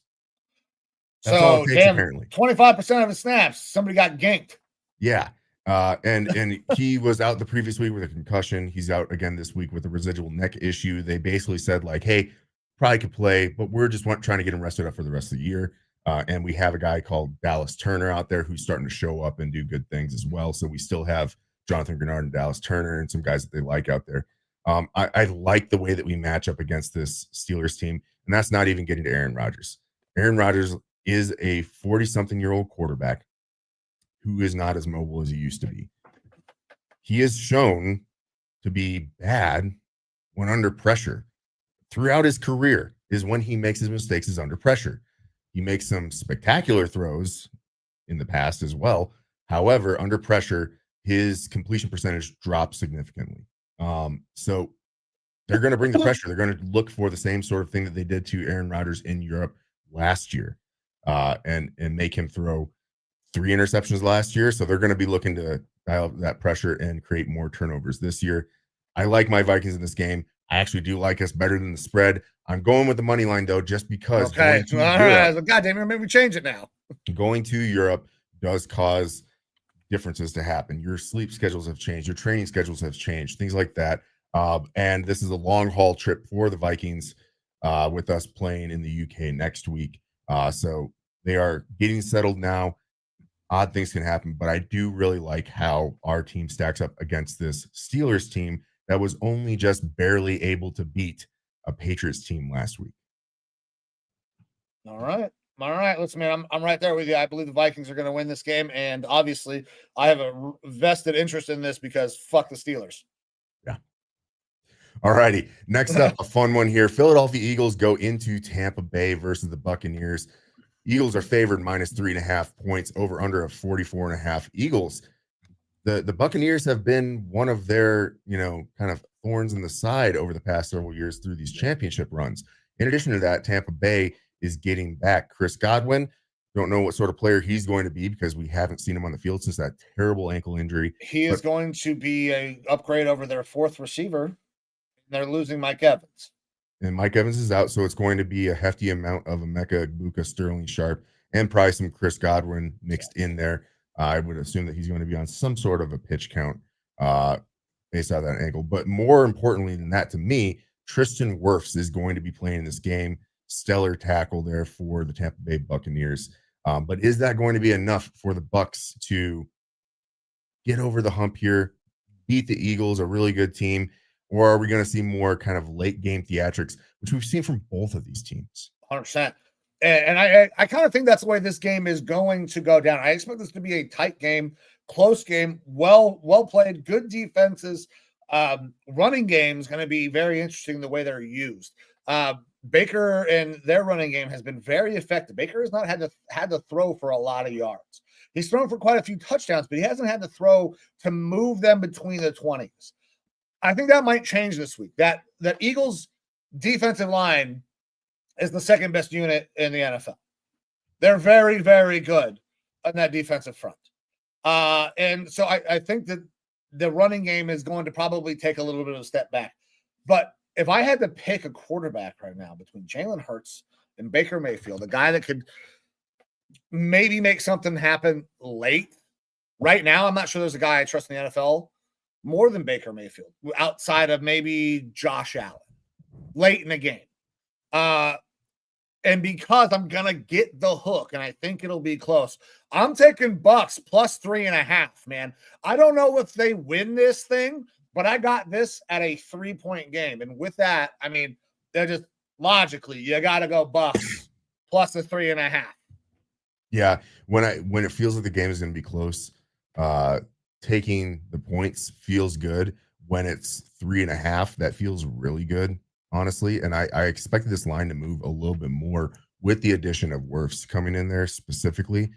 [SPEAKER 1] That's all it takes, apparently. 25% of his snaps, somebody got ganked.
[SPEAKER 2] Yeah. And he was out the previous week with a concussion. He's out again this week with a residual neck issue. They basically said, like, hey, probably could play, but we're just trying to get him rested up for the rest of the year. And we have a guy called Dallas Turner out there who's starting to show up and do good things as well. So we still have Jonathan Grenard and Dallas Turner and some guys that they like out there. I like the way that we match up against this Steelers team, and that's not even getting to Aaron Rodgers. Aaron Rodgers is a 40-something-year-old quarterback who is not as mobile as he used to be. He is shown to be bad when under pressure. Throughout his career is when he makes his mistakes is under pressure. He makes some spectacular throws in the past as well. However, under pressure, his completion percentage drops significantly. So they're going to bring the pressure. They're going to look for the same sort of thing that they did to Aaron Rodgers in Europe last year, and make him throw 3 interceptions last year. So they're going to be looking to dial up that pressure and create more turnovers this year. I like my Vikings in this game. I actually do like us better than the spread. I'm going with the money line, though, just because.
[SPEAKER 1] Okay. All right. God damn it. Maybe we change it now.
[SPEAKER 2] Going to Europe does cause differences to happen. Your sleep schedules have changed. Your training schedules have changed, things like that. And this is a long haul trip for the Vikings, with us playing in the UK next week. So they are getting settled now. Odd things can happen, but I do really like how our team stacks up against this Steelers team that was only just barely able to beat a Patriots team last week.
[SPEAKER 1] All right. Listen, man, I'm right there with you. I believe the Vikings are going to win this game. And obviously, I have a vested interest in this because fuck the Steelers.
[SPEAKER 2] Yeah. All righty. Next up, a fun one here. Philadelphia Eagles go into Tampa Bay versus the Buccaneers. Eagles are favored -3.5 points, over under of 44.5. Eagles. The Buccaneers have been one of their, kind of thorns in the side over the past several years through these championship runs. In addition to that, Tampa Bay is getting back Chris Godwin, Don't know what sort of player he's going to be because we haven't seen him on the field since that terrible ankle injury.
[SPEAKER 1] He is going to be a upgrade over their fourth receiver. They're losing Mike Evans.
[SPEAKER 2] And Mike Evans is out, so it's going to be a hefty amount of Emeka Egbuka, Sterling Sharp, and probably some Chris Godwin mixed in there. I would assume that he's going to be on some sort of a pitch count based out of that ankle. But more importantly than that, to me, Tristan Wirfs is going to be playing in this game. Stellar tackle there for the Tampa Bay Buccaneers. But is that going to be enough for the Bucs to get over the hump here, beat the Eagles, a really good team? Or are we going to see more kind of late game theatrics, which we've seen from both of these teams?
[SPEAKER 1] 100%. And I kind of think that's the way this game is going to go down. I expect this to be a tight game, close game, well played, good defenses. Running game is going to be very interesting the way they're used. Baker and their running game has been very effective. Baker has not had to throw for a lot of yards. He's thrown for quite a few touchdowns, but he hasn't had to throw to move them between the 20s. I think that might change this week. That Eagles defensive line is the second best unit in the NFL. They're very, very good on that defensive front. And so I think that the running game is going to probably take a little bit of a step back. But if I had to pick a quarterback right now between Jalen Hurts and Baker Mayfield, a guy that could maybe make something happen late, right now, I'm not sure there's a guy I trust in the NFL more than Baker Mayfield, outside of maybe Josh Allen, late in the game. And because I'm going to get the hook, and I think it'll be close, I'm taking Bucs plus 3.5, man. I don't know if they win this thing, but I got this at a 3-point game. And with that, I mean, they're just logically, you got to go Bucs plus the 3.5.
[SPEAKER 2] Yeah. When it feels like the game is going to be close, taking the points feels good. When it's 3.5, that feels really good, honestly. And I expected this line to move a little bit more with the addition of Wirfs coming in there specifically.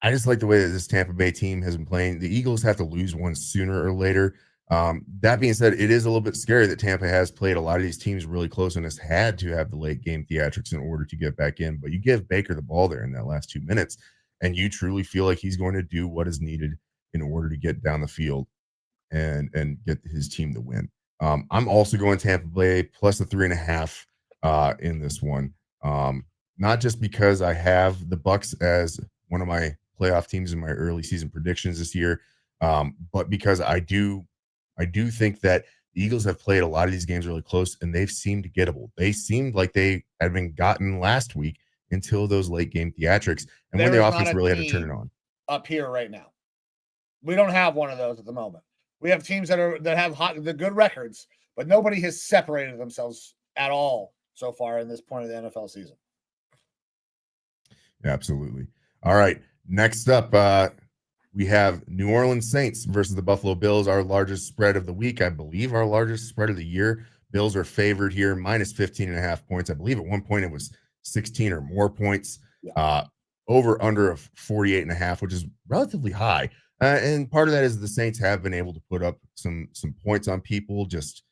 [SPEAKER 2] I just like the way that this Tampa Bay team has been playing. The Eagles have to lose one sooner or later. That being said, it is a little bit scary that Tampa has played a lot of these teams really close and has had to have the late game theatrics in order to get back in. But you give Baker the ball there in that last 2 minutes, and you truly feel like he's going to do what is needed in order to get down the field and get his team to win. I'm also going Tampa Bay plus the 3.5 in this one. Not just because I have the Bucs as one of my playoff teams in my early season predictions this year, but because I do think that the Eagles have played a lot of these games really close, and they've seemed gettable. They seemed like they had been gotten last week until those late game theatrics, and when the offense really had to turn it on.
[SPEAKER 1] Up here right now, we don't have one of those at the moment. We have teams that have the good records, but nobody has separated themselves at all so far in this point of the NFL season.
[SPEAKER 2] Absolutely. All right. Next up, we have New Orleans Saints versus the Buffalo Bills, our largest spread of the week. I believe our largest spread of the year. Bills are favored here, minus 15.5 points. I believe at one point it was 16 or more points.
[SPEAKER 1] Yeah.
[SPEAKER 2] Over under of 48.5, which is relatively high. And part of that is the Saints have been able to put up some points on people. Just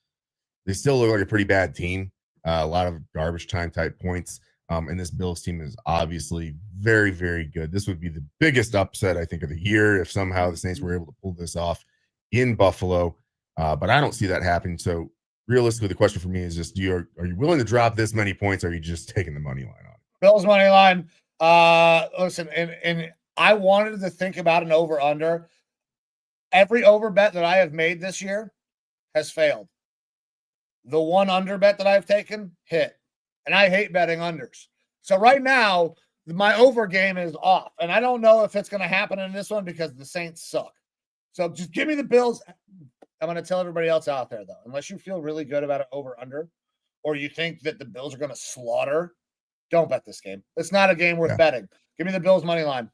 [SPEAKER 2] they still look like a pretty bad team. A lot of garbage time type points. And this Bills team is obviously very, very good. This would be the biggest upset, I think, of the year if somehow the Saints were able to pull this off in Buffalo. But I don't see that happening. So realistically, the question for me is just, are you willing to drop this many points? Or are you just taking the money line on it?
[SPEAKER 1] Bills money line. Listen, and I wanted to think about an over-under. Every over bet that I have made this year has failed. The one under bet that I've taken hit. And I hate betting unders. So right now, my over game is off. And I don't know if it's going to happen in this one because the Saints suck. So just give me the Bills. I'm going to tell everybody else out there, though, unless you feel really good about an over-under or you think that the Bills are going to slaughter, don't bet this game. It's not a game worth betting. Give me the Bills money line.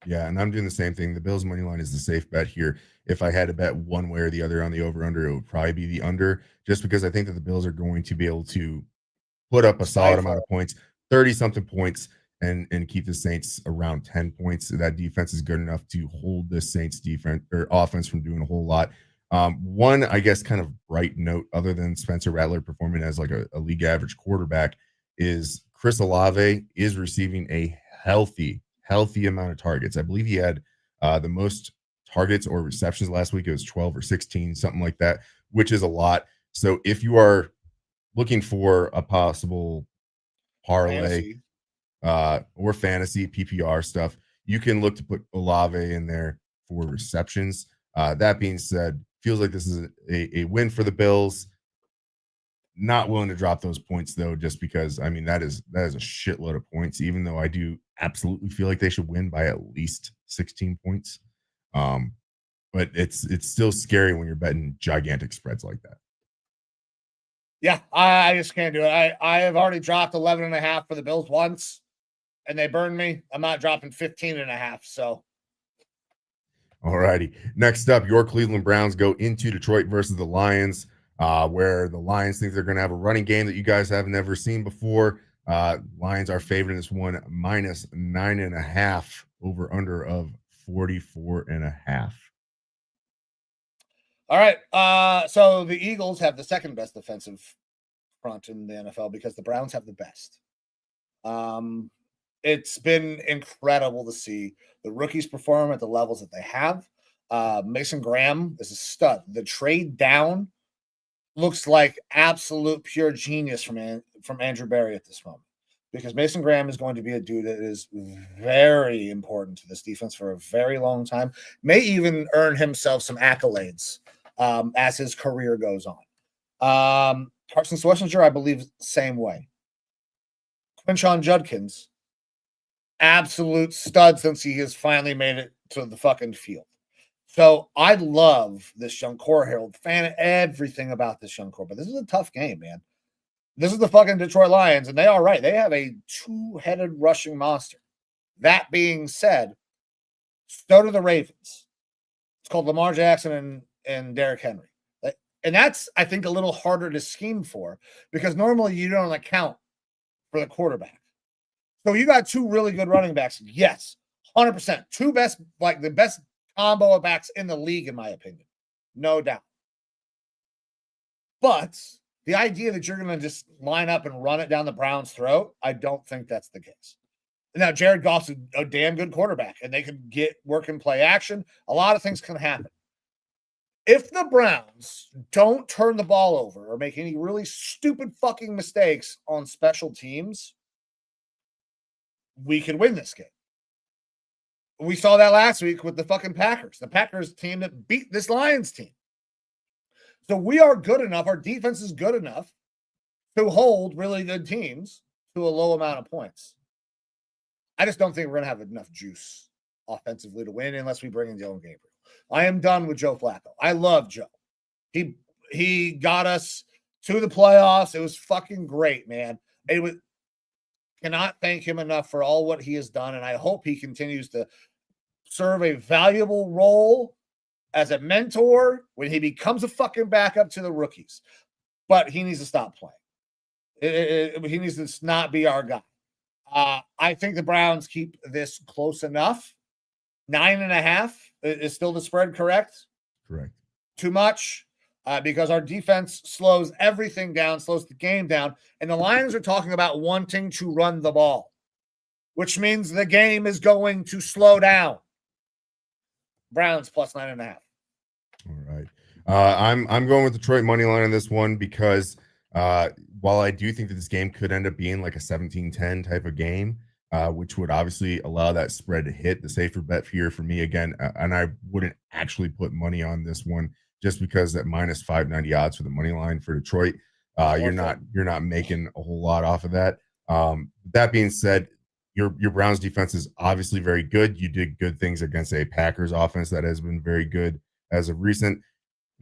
[SPEAKER 2] Yeah, and I'm doing the same thing. The Bills money line is the safe bet here. If I had to bet one way or the other on the over-under, it would probably be the under, just because I think that the Bills are going to be able to put up a solid amount of points, 30-something points, and keep the Saints around 10 points. That defense is good enough to hold the Saints defense or offense from doing a whole lot. One, I guess, kind of bright note, other than Spencer Rattler performing as like a league average quarterback, is Chris Olave is receiving a healthy amount of targets. I believe he had the most targets or receptions last week. It was 12 or 16, something like that, which is a lot. So if you are looking for a possible parlay or fantasy PPR stuff, you can look to put Olave in there for receptions. That being said, feels like this is a win for the Bills. Not willing to drop those points though, just because I mean that is a shitload of points. Even though I do absolutely feel like they should win by at least 16 points, but it's still scary when you're betting gigantic spreads like that.
[SPEAKER 1] Yeah, I just can't do it. I have already dropped 11.5 for the Bills once, and they burned me. I'm not dropping 15.5. So.
[SPEAKER 2] All righty. Next up, your Cleveland Browns go into Detroit versus the Lions, where the Lions think they're going to have a running game that you guys have never seen before. Lions are favored in this one, minus 9.5, over under of 44.5.
[SPEAKER 1] All right. So the Eagles have the second best defensive front in the NFL because the Browns have the best. It's been incredible to see the rookies perform at the levels that they have. Mason Graham is a stud. The trade down looks like absolute pure genius from Andrew Berry at this moment, because Mason Graham is going to be a dude that is very important to this defense for a very long time, may even earn himself some accolades as his career goes on. Carson Schlesinger, I believe, same way. Quinshon Judkins, absolute stud since he has finally made it to the fucking field. So I love this young core here. Fan everything about this young core, but this is a tough game, man. This is the fucking Detroit Lions, and they are right. They have a two-headed rushing monster. That being said, so do the Ravens. It's called Lamar Jackson and Derrick Henry. And that's, I think, a little harder to scheme for, because normally you don't account for the quarterback. So you got two really good running backs. Yes, 100%. Two best, like the best combo of backs in the league, in my opinion. No doubt. But the idea that you're going to just line up and run it down the Browns' throat, I don't think that's the case. Now, Jared Goff's a damn good quarterback, and they can get work and play action. A lot of things can happen. If the Browns don't turn the ball over or make any really stupid fucking mistakes on special teams, we can win this game. We saw that last week with the fucking Packers. The Packers team that beat this Lions team. So we are good enough. Our defense is good enough to hold really good teams to a low amount of points. I just don't think we're going to have enough juice offensively to win unless we bring in Dylan Gabriel. I am done with Joe Flacco. I love Joe. He got us to the playoffs. It was fucking great, man. Cannot thank him enough for all what he has done, and I hope he continues to serve a valuable role as a mentor when he becomes a fucking backup to the rookies. But he needs to stop playing. He needs to not be our guy. I think the Browns keep this close enough. 9.5 is still the spread, correct?
[SPEAKER 2] Correct.
[SPEAKER 1] Too much because our defense slows everything down, slows the game down. And the Lions are talking about wanting to run the ball, which means the game is going to slow down. Browns plus 9.5.
[SPEAKER 2] All right. I'm going with Detroit money line on this one because while I do think that this game could end up being like a 17-10 type of game, which would obviously allow that spread to hit, the safer bet here for me again, and I wouldn't actually put money on this one just because at minus 590 odds for the money line for Detroit, you're not making a whole lot off of that. That being said, your Browns defense is obviously very good. You did good things against a Packers offense that has been very good as of recent.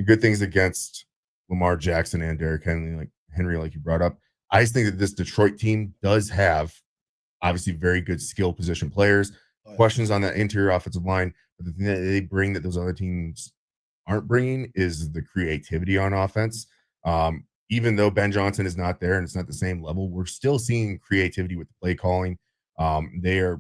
[SPEAKER 2] Good things against Lamar Jackson and Derrick Henry, like you brought up. I just think that this Detroit team does have obviously very good skill position players. Questions on that interior offensive line, but the thing that they bring that those other teams aren't bringing is the creativity on offense. Even though Ben Johnson is not there and it's not the same level, we're still seeing creativity with the play calling. They are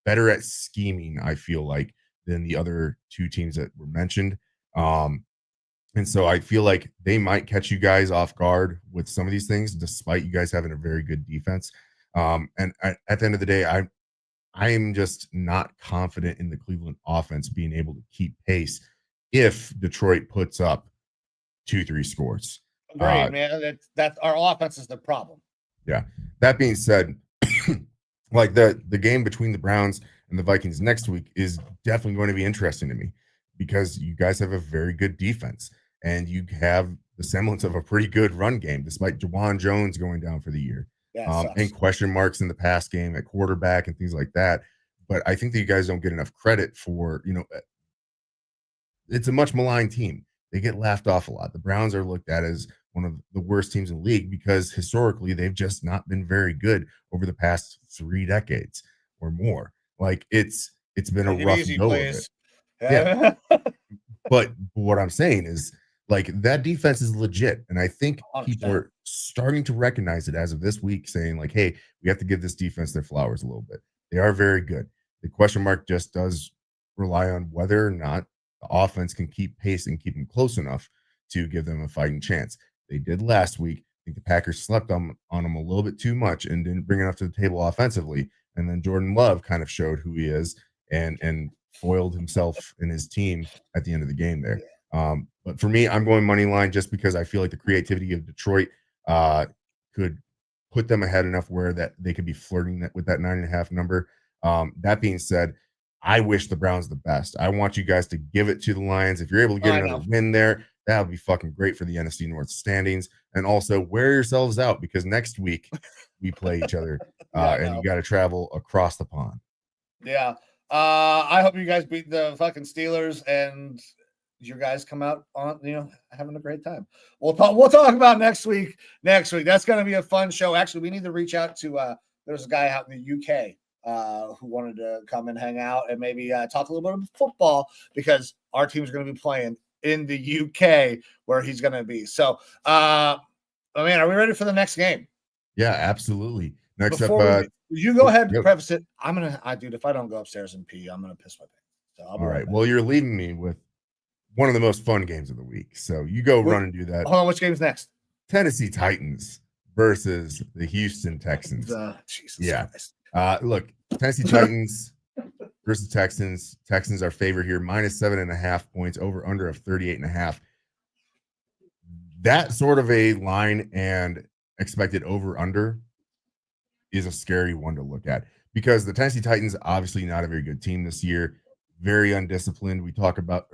[SPEAKER 2] better at scheming, I feel like, than the other two teams that were mentioned. And so I feel like they might catch you guys off guard with some of these things, despite you guys having a very good defense. And at the end of the day, I am just not confident in the Cleveland offense being able to keep pace if Detroit puts up 2-3 scores.
[SPEAKER 1] Agreed, man. That's our offense is the problem.
[SPEAKER 2] Yeah. That being said, like the game between the Browns and the Vikings next week is definitely going to be interesting to me because you guys have a very good defense and you have the semblance of a pretty good run game, despite Jawan Jones going down for the year. And question marks in the pass game at quarterback and things like that. But I think that you guys don't get enough credit for, it's a much maligned team. They get laughed off a lot. The Browns are looked at as one of the worst teams in the league because historically they've just not been very good over the past 3 decades or more. Like it's been a rough go of it. Yeah. But what I'm saying is like that defense is legit. And I think
[SPEAKER 1] 100%.
[SPEAKER 2] People are starting to recognize it as of this week, saying like, hey, we have to give this defense their flowers a little bit. They are very good. The question mark just does rely on whether or not the offense can keep pace and keep them close enough to give them a fighting chance. They did last week. I think the Packers slept on them a little bit too much and didn't bring enough to the table offensively. And then Jordan Love kind of showed who he is and foiled himself and his team at the end of the game there. But for me, I'm going money line just because I feel like the creativity of Detroit could put them ahead enough where that they could be flirting with that 9.5 number. That being said, I wish the Browns the best. I want you guys to give it to the Lions. If you're able to get another win there, that would be fucking great for the NFC North standings. And also wear yourselves out because next week we play each other and you got to travel across the pond.
[SPEAKER 1] Yeah. I hope you guys beat the fucking Steelers and your guys come out on, having a great time. We'll talk about next week. That's going to be a fun show. Actually, we need to reach out to, there's a guy out in the UK who wanted to come and hang out and maybe talk a little bit of football because our team's going to be playing in the UK where he's going to be. So, are we ready for the next game?
[SPEAKER 2] Yeah, absolutely. Next
[SPEAKER 1] you go ahead and preface it. Dude, if I don't go upstairs and pee, I'm going to piss my pants. So
[SPEAKER 2] all right. Well, you're leaving me with one of the most fun games of the week. So you go run and do that.
[SPEAKER 1] Hold on. Which game's next?
[SPEAKER 2] Tennessee Titans versus the Houston Texans.
[SPEAKER 1] Jesus Christ.
[SPEAKER 2] Look, Tennessee Titans versus Texans. Texans are favored here, -7.5 points, over under of 38.5. That sort of a line and expected over under is a scary one to look at because the Tennessee Titans obviously not a very good team this year, very undisciplined. We talked about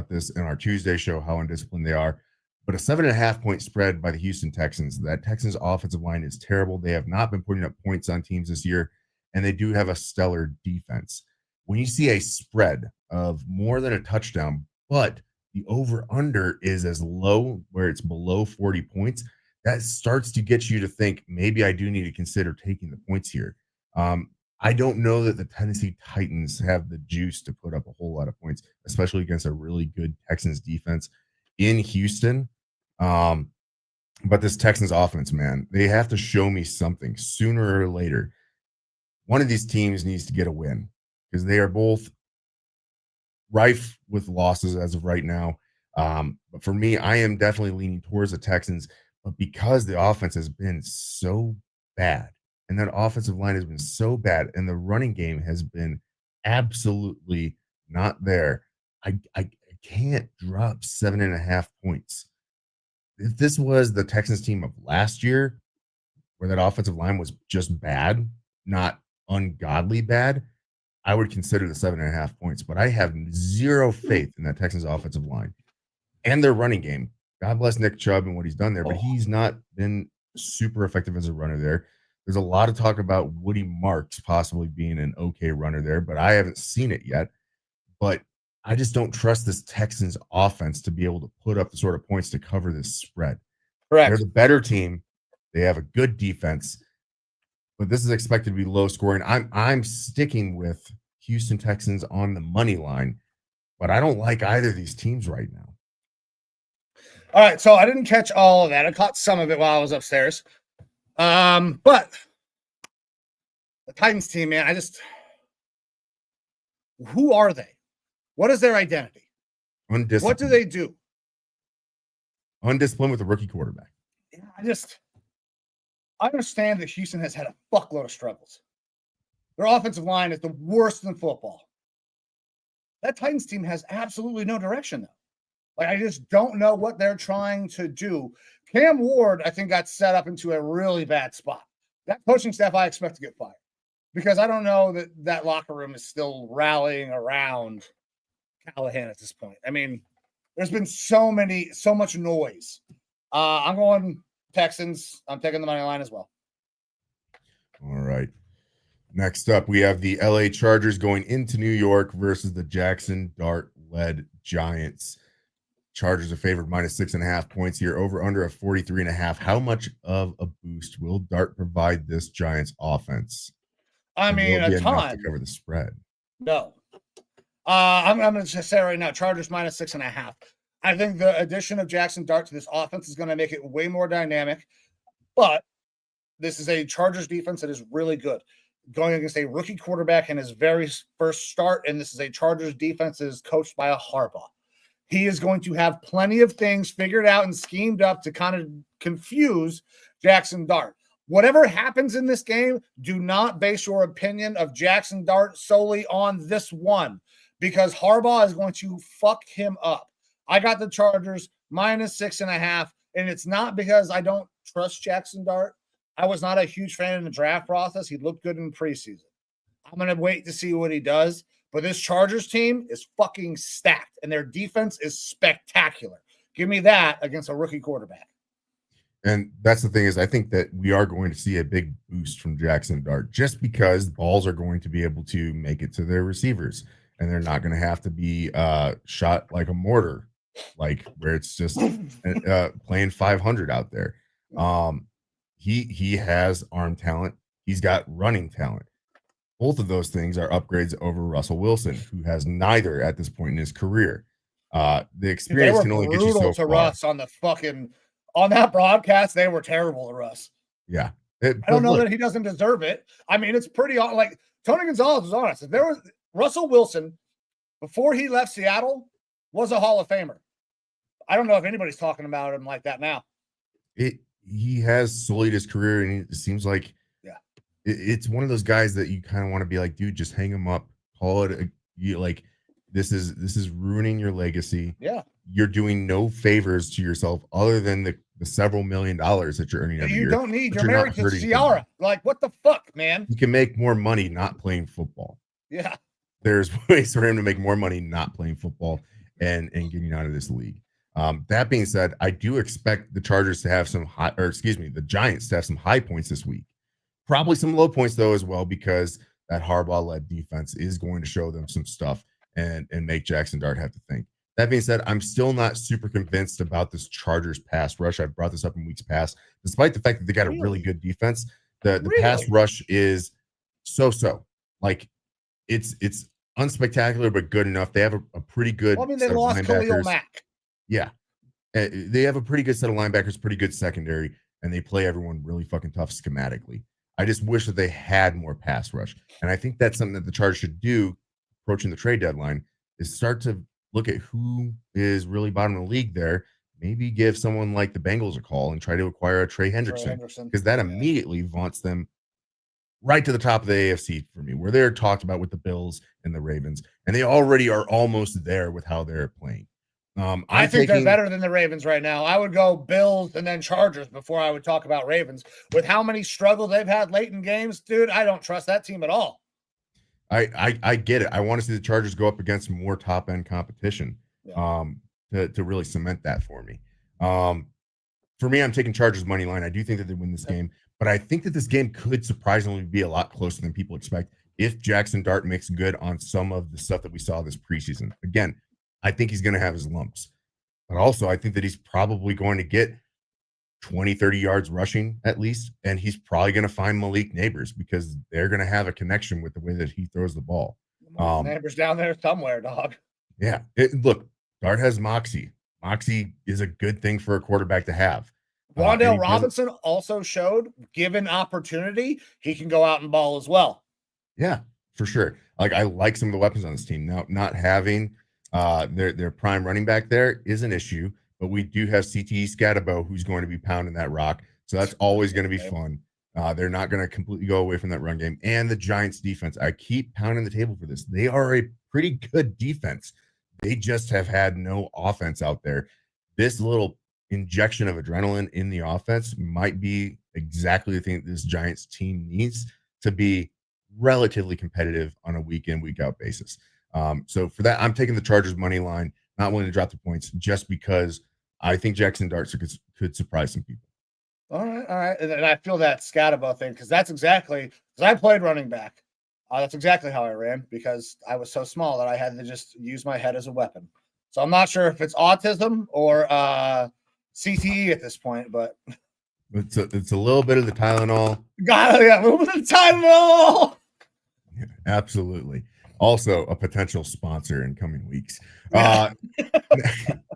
[SPEAKER 2] this in our Tuesday show, how undisciplined they are. But a 7.5 point spread by the Houston Texans. That Texans offensive line is terrible. They have not been putting up points on teams this year, and they do have a stellar defense. When you see a spread of more than a touchdown, but the over-under is as low where it's below 40 points, that starts to get you to think maybe I do need to consider taking the points here. I don't know that the Tennessee Titans have the juice to put up a whole lot of points, especially against a really good Texans defense in Houston. But this Texans offense, man, they have to show me something sooner or later. One of these teams needs to get a win because they are both rife with losses as of right now. But for me, I am definitely leaning towards the Texans. But because the offense has been so bad and that offensive line has been so bad and the running game has been absolutely not there, I can't drop 7.5 points. If this was the Texans team of last year, where that offensive line was just bad, not ungodly bad, I would consider the 7.5 points. But I have zero faith in that Texans offensive line and their running game. God bless Nick Chubb and what he's done there, but he's not been super effective as a runner there. There's a lot of talk about Woody Marks possibly being an okay runner there, but I haven't seen it yet. But I just don't trust this Texans offense to be able to put up the sort of points to cover this spread.
[SPEAKER 1] Correct.
[SPEAKER 2] They're the better team. They have a good defense, but this is expected to be low scoring. I'm sticking with Houston Texans on the money line, but I don't like either of these teams right now.
[SPEAKER 1] All right, so I didn't catch all of that. I caught some of it while I was upstairs. But the Titans team, man, who are they? What is their identity?
[SPEAKER 2] Undisciplined.
[SPEAKER 1] What do they do?
[SPEAKER 2] Undisciplined with a rookie quarterback.
[SPEAKER 1] Yeah, I understand that Houston has had a fuckload of struggles. Their offensive line is the worst in football. That Titans team has absolutely no direction, though. Like, I just don't know what they're trying to do. Cam Ward, I think, got set up into a really bad spot. That coaching staff, I expect to get fired because I don't know that that locker room is still rallying around Callahan at this point. I mean, there's been so much noise. I'm going Texans. I'm taking the money line as well.
[SPEAKER 2] All right. Next up, we have the LA Chargers going into New York versus the Jackson Dart-led Giants. Chargers are favored -6.5 points here, over under a 43.5. How much of a boost will Dart provide this Giants offense?
[SPEAKER 1] I mean, a ton
[SPEAKER 2] to cover the spread.
[SPEAKER 1] No. I'm going to just say right now, Chargers -6.5. I think the addition of Jackson Dart to this offense is going to make it way more dynamic. But this is a Chargers defense that is really good. Going against a rookie quarterback in his very first start, and this is a Chargers defense that is coached by a Harbaugh. He is going to have plenty of things figured out and schemed up to kind of confuse Jackson Dart. Whatever happens in this game, do not base your opinion of Jackson Dart solely on this one, because Harbaugh is going to fuck him up. I got the Chargers -6.5, and it's not because I don't trust Jackson Dart. I was not a huge fan in the draft process. He looked good in preseason. I'm going to wait to see what he does. But this Chargers team is fucking stacked, and their defense is spectacular. Give me that against a rookie quarterback.
[SPEAKER 2] And that's the thing is I think that we are going to see a big boost from Jackson Dart just because balls are going to be able to make it to their receivers, and they're not going to have to be shot like a mortar, like where it's just playing 500 out there. He has arm talent. He's got running talent. Both of those things are upgrades over Russell Wilson, who has neither at this point in his career. The experience can only get you so far.
[SPEAKER 1] Russ on the fucking on that broadcast, they were terrible to Russ.
[SPEAKER 2] Yeah,
[SPEAKER 1] I don't know that he doesn't deserve it. I mean, it's pretty like Tony Gonzalez was honest. If there was Russell Wilson before he left Seattle was a Hall of Famer. I don't know if anybody's talking about him like that now.
[SPEAKER 2] He has sullied his career, and it seems like it's one of those guys that you kind of want to be like, dude, just hang him up, call it like this is ruining your legacy.
[SPEAKER 1] Yeah,
[SPEAKER 2] you're doing no favors to yourself other than the several $1 million that you're earning every year.
[SPEAKER 1] You don't need. You're married to Ciara. Like, what the fuck, man?
[SPEAKER 2] You can make more money not playing football.
[SPEAKER 1] Yeah,
[SPEAKER 2] there's ways for him to make more money not playing football and getting out of this league. That being said, I do expect the Chargers to have the Giants to have some high points this week. Probably some low points, though, as well, because that Harbaugh-led defense is going to show them some stuff and make Jackson Dart have to think. That being said, I'm still not super convinced about this Chargers pass rush. I've brought this up in weeks past. Despite the fact that they got a really good defense, the pass rush is so-so. Like, it's unspectacular, but good enough. They have a pretty good
[SPEAKER 1] they lost Khalil Mack.
[SPEAKER 2] Yeah. They have a pretty good set of linebackers, pretty good secondary, and they play everyone really fucking tough schematically. I just wish that they had more pass rush. And I think that's something that the Chargers should do approaching the trade deadline is start to look at who is really bottom of the league there. Maybe give someone like the Bengals a call and try to acquire a Trey Hendrickson, because that immediately vaunts them right to the top of the AFC for me, where they're talked about with the Bills and the Ravens. And they already are almost there with how they're playing.
[SPEAKER 1] I think they're better than the Ravens right now. I would go Bills and then Chargers before I would talk about Ravens. With how many struggles they've had late in games, dude, I don't trust that team at all.
[SPEAKER 2] I get it. I want to see the Chargers go up against more top-end competition to really cement that for me. For me, I'm taking Chargers money line. I do think that they win this game, but I think that this game could surprisingly be a lot closer than people expect if Jackson Dart makes good on some of the stuff that we saw this preseason. Again, I think he's going to have his lumps, but also I think that he's probably going to get 20, 30 yards rushing at least, and he's probably going to find Malik Neighbors because they're going to have a connection with the way that he throws the ball.
[SPEAKER 1] Neighbors down there somewhere, dog.
[SPEAKER 2] Yeah. Look, Dart has moxie. Moxie is a good thing for a quarterback to have.
[SPEAKER 1] Wan'Dale Robinson also showed, given opportunity, he can go out and ball as well.
[SPEAKER 2] Yeah, for sure. Like, I like some of the weapons on this team. Now, not having their prime running back there is an issue, but we do have CTE Scatabo who's going to be pounding that rock. So that's always going to be fun. They're not going to completely go away from that run game. And the Giants defense, I keep pounding the table for this. They are a pretty good defense. They just have had no offense out there. This little injection of adrenaline in the offense might be exactly the thing this Giants team needs to be relatively competitive on a week in, week out basis. So for that, I'm taking the Chargers money line, not willing to drop the points just because I think Jackson Dart could surprise some people.
[SPEAKER 1] All right. And I feel that Scatterbo thing because that's exactly because I played running back. That's exactly how I ran because I was so small that I had to just use my head as a weapon. So I'm not sure if it's autism or CTE at this point, but
[SPEAKER 2] it's a little bit of the Tylenol.
[SPEAKER 1] Got it. Yeah, a little bit of Tylenol.
[SPEAKER 2] Yeah, absolutely. Also a potential sponsor in coming weeks.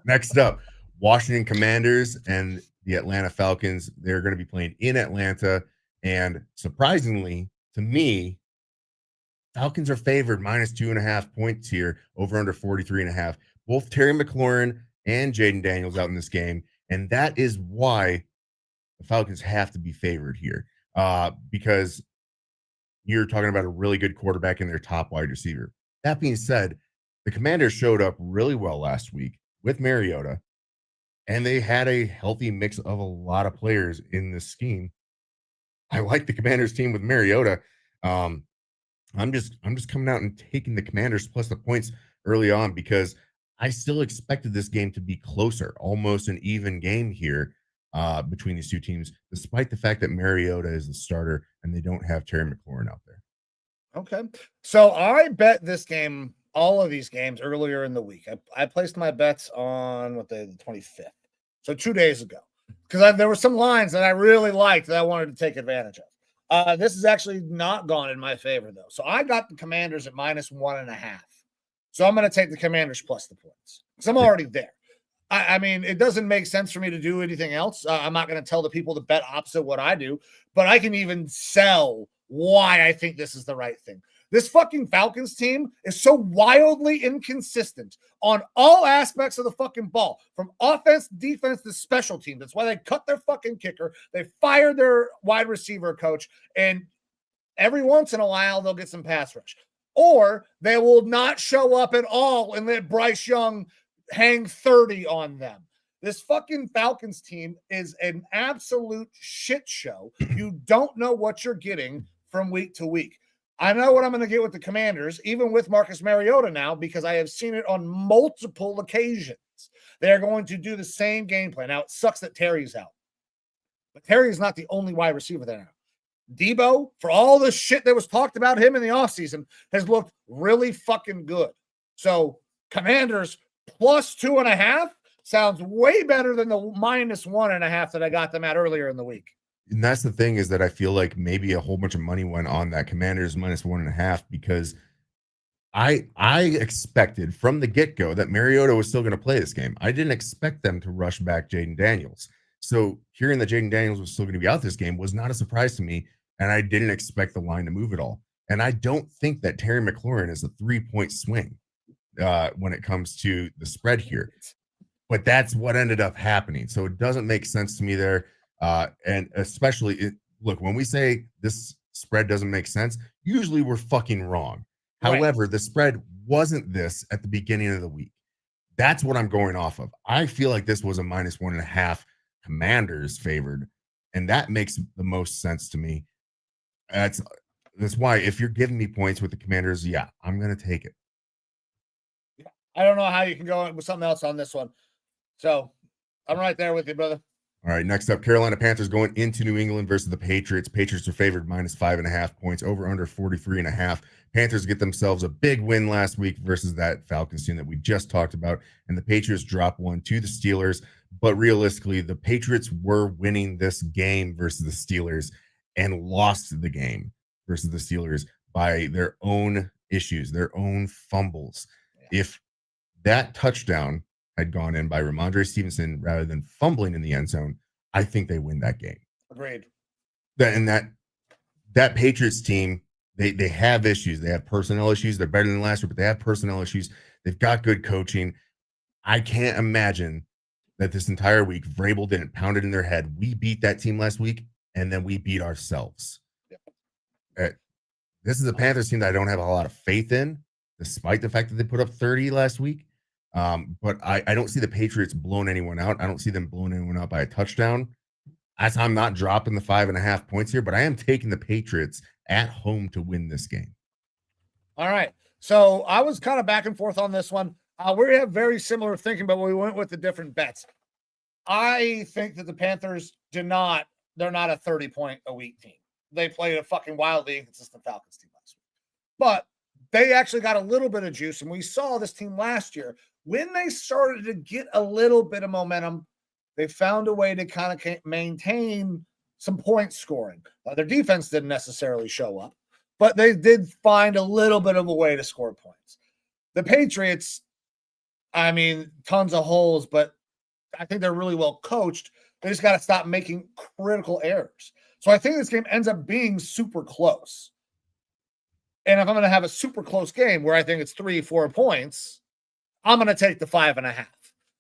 [SPEAKER 2] Next up, Washington Commanders and the Atlanta Falcons. They're going to be playing in Atlanta. And surprisingly to me, Falcons are favored -2.5 points here, over under 43.5. Both Terry McLaurin and Jaden Daniels out in this game. And that is why the Falcons have to be favored here because you're talking about a really good quarterback and their top wide receiver. That being said, the Commanders showed up really well last week with Mariota, and they had a healthy mix of a lot of players in this scheme. I like the Commanders team with Mariota. I'm just coming out and taking the Commanders plus the points early on because I still expected this game to be closer, almost an even game here between these two teams, despite the fact that Mariota is the starter and they don't have Terry McLaurin out there.
[SPEAKER 1] Okay. So I bet this game, all of these games earlier in the week. I placed my bets on the 25th. So 2 days ago, because there were some lines that I really liked that I wanted to take advantage of. This is actually not gone in my favor, though. So I got the Commanders at -1.5. So I'm going to take the Commanders plus the points because I'm already there. I mean, it doesn't make sense for me to do anything else. I'm not going to tell the people to bet opposite what I do, but I can even sell why I think this is the right thing. This fucking Falcons team is so wildly inconsistent on all aspects of the fucking ball, from offense, defense, to special teams. That's why they cut their fucking kicker. They fired their wide receiver coach, and every once in a while they'll get some pass rush. Or they will not show up at all and let Bryce Young hang 30 on them. This fucking Falcons team is an absolute shit show. You don't know what you're getting from week to week. I know what I'm going to get with the Commanders, even with Marcus Mariota now, because I have seen it on multiple occasions. They're going to do the same game plan. Now, it sucks that Terry's out. But Terry is not the only wide receiver there now. Debo, for all the shit that was talked about him in the offseason, has looked really fucking good. So, Commanders plus 2.5 sounds way better than the -1.5 that I got them at earlier in the week.
[SPEAKER 2] And that's the thing, is that I feel like maybe a whole bunch of money went on that Commanders -1.5 because I expected from the get-go that Mariota was still going to play this game. I didn't expect them to rush back Jaden Daniels. So hearing that Jaden Daniels was still going to be out this game was not a surprise to me, and I didn't expect the line to move at all. And I don't think that Terry McLaurin is a 3-point swing when it comes to the spread here. But that's what ended up happening. So it doesn't make sense to me there. And especially, look, when we say this spread doesn't make sense, usually we're fucking wrong. Right. However, the spread wasn't this at the beginning of the week. That's what I'm going off of. I feel like this was a -1.5 Commanders favored, and that makes the most sense to me. That's why if you're giving me points with the Commanders, yeah, I'm going to take it.
[SPEAKER 1] I don't know how you can go with something else on this one. So I'm right there with you, brother.
[SPEAKER 2] All right, next up, Carolina Panthers going into New England versus the Patriots. Patriots are favored -5.5 points, over under 43.5. Panthers get themselves a big win last week versus that Falcons team that we just talked about, and the Patriots drop one to the Steelers. But realistically, the Patriots were winning this game versus the Steelers and lost the game versus the Steelers by their own issues, their own fumbles. Yeah. If that touchdown had gone in by Ramondre Stevenson rather than fumbling in the end zone, I think they win that game.
[SPEAKER 1] Agreed.
[SPEAKER 2] That Patriots team, they have issues. They have personnel issues. They're better than last year, but they have personnel issues. They've got good coaching. I can't imagine that this entire week Vrabel didn't pound it in their head. We beat that team last week, and then we beat ourselves.
[SPEAKER 1] Yep.
[SPEAKER 2] This is a Panthers team that I don't have a lot of faith in, despite the fact that they put up 30 last week. But I don't see the Patriots blowing anyone out. I don't see them blowing anyone out by a touchdown. As I'm not dropping the 5.5 points here, but I am taking the Patriots at home to win this game.
[SPEAKER 1] All right. So I was kind of back and forth on this one. We have very similar thinking, but we went with the different bets. I think that the Panthers they're not a 30-point a week team. They played a fucking wildly inconsistent Falcons team last week. But they actually got a little bit of juice, and we saw this team last year. When they started to get a little bit of momentum, they found a way to kind of maintain some point scoring. Their defense didn't necessarily show up, but they did find a little bit of a way to score points. The Patriots, I mean, tons of holes, but I think they're really well coached. They just got to stop making critical errors. So I think this game ends up being super close. And if I'm going to have a super close game where I think it's 3-4 points, I'm going to take the 5.5.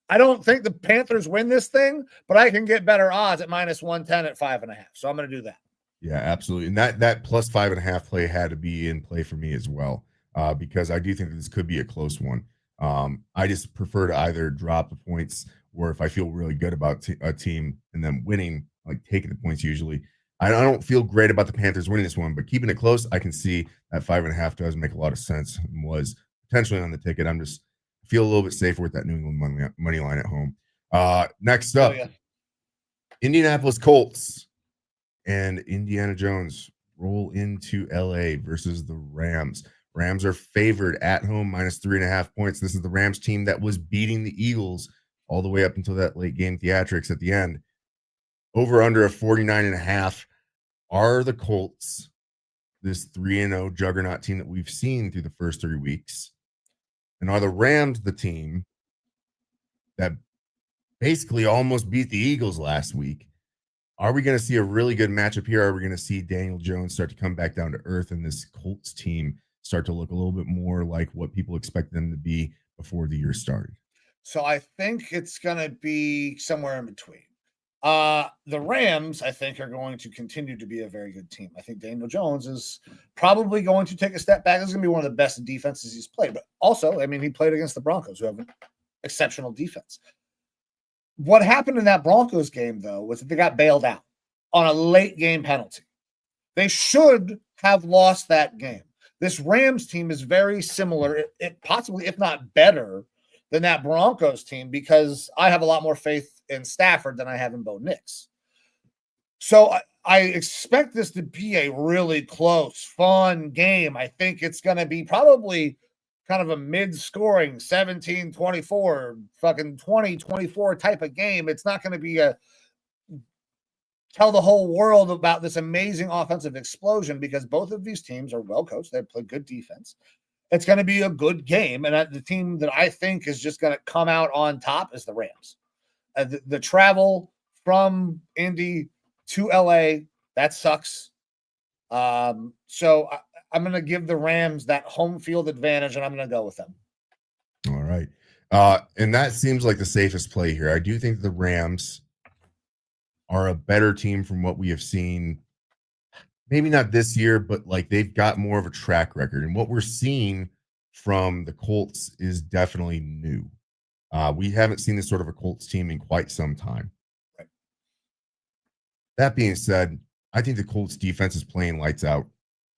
[SPEAKER 1] I don't think the Panthers win this thing, but I can get better odds at -110 at 5.5. So I'm going to do that.
[SPEAKER 2] Yeah, absolutely. And that plus 5.5 play had to be in play for me as well, because I do think that this could be a close one. I just prefer to either drop the points, or if I feel really good about a team and them winning, like taking the points usually. I don't feel great about the Panthers winning this one, but keeping it close, I can see that 5.5 does make a lot of sense and was potentially on the ticket. I'm just feel a little bit safer with that New England money line at home. Next up, Indianapolis Colts and Indiana Jones roll into LA versus the Rams. Rams are favored at home -3.5 points. This is the Rams team that was beating the Eagles all the way up until that late game theatrics at the end. Over under a 49.5. Are the Colts this 3-0 juggernaut team that we've seen through the first 3 weeks? And are the Rams the team that basically almost beat the Eagles last week? Are we going to see a really good matchup here? Are we going to see Daniel Jones start to come back down to earth and this Colts team start to look a little bit more like what people expect them to be before the year started?
[SPEAKER 1] So I think it's going to be somewhere in between. The Rams, I think, are going to continue to be a very good team. I think Daniel Jones is probably going to take a step back. This is going to be one of the best defenses he's played. But also, I mean, he played against the Broncos, who have an exceptional defense. What happened in that Broncos game, though, was that they got bailed out on a late game penalty. They should have lost that game. This Rams team is very similar, it possibly, if not better, than that Broncos team, because I have a lot more faith in Stafford than I have in Bo Nix. So I expect this to be a really close, fun game. I think it's going to be probably kind of a mid-scoring 17-24, fucking 20-24 type of game. It's not going to be a tell the whole world about this amazing offensive explosion, because both of these teams are well coached. They play good defense. It's going to be a good game. And the team that I think is just going to come out on top is the Rams. The travel from Indy to LA, that sucks. So I'm going to give the Rams that home field advantage, and I'm going to go with them.
[SPEAKER 2] All right. And that seems like the safest play here. I do think the Rams are a better team from what we have seen. Maybe not this year, but like they've got more of a track record. And what we're seeing from the Colts is definitely new. We haven't seen this sort of a Colts team in quite some time.
[SPEAKER 1] Right.
[SPEAKER 2] That being said, I think the Colts defense is playing lights out.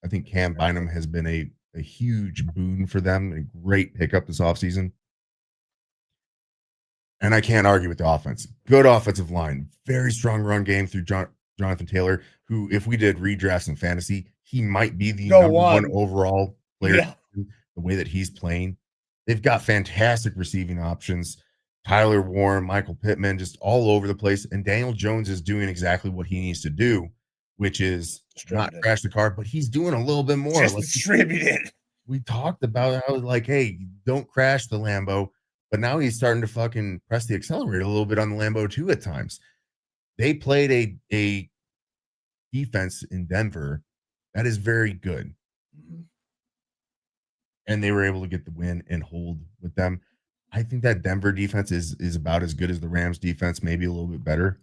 [SPEAKER 2] I think Cam Bynum has been a huge boon for them, a great pickup this offseason. And I can't argue with the offense. Good offensive line, very strong run game through Jonathan Taylor, who, if we did redrafts in fantasy, he might be the number one overall player. Yeah. The way that he's playing. They've got fantastic receiving options. Tyler Warren, Michael Pittman, just all over the place. And Daniel Jones is doing exactly what he needs to do, which is not crash the car, but he's doing a little bit more.
[SPEAKER 1] Just distributed.
[SPEAKER 2] We talked about how, like, hey, don't crash the Lambo, but now he's starting to fucking press the accelerator a little bit on the Lambo too at times. They played a defense in Denver that is very good. Mm-hmm. And they were able to get the win and hold with them. I think that Denver defense is about as good as the Rams defense, maybe a little bit better.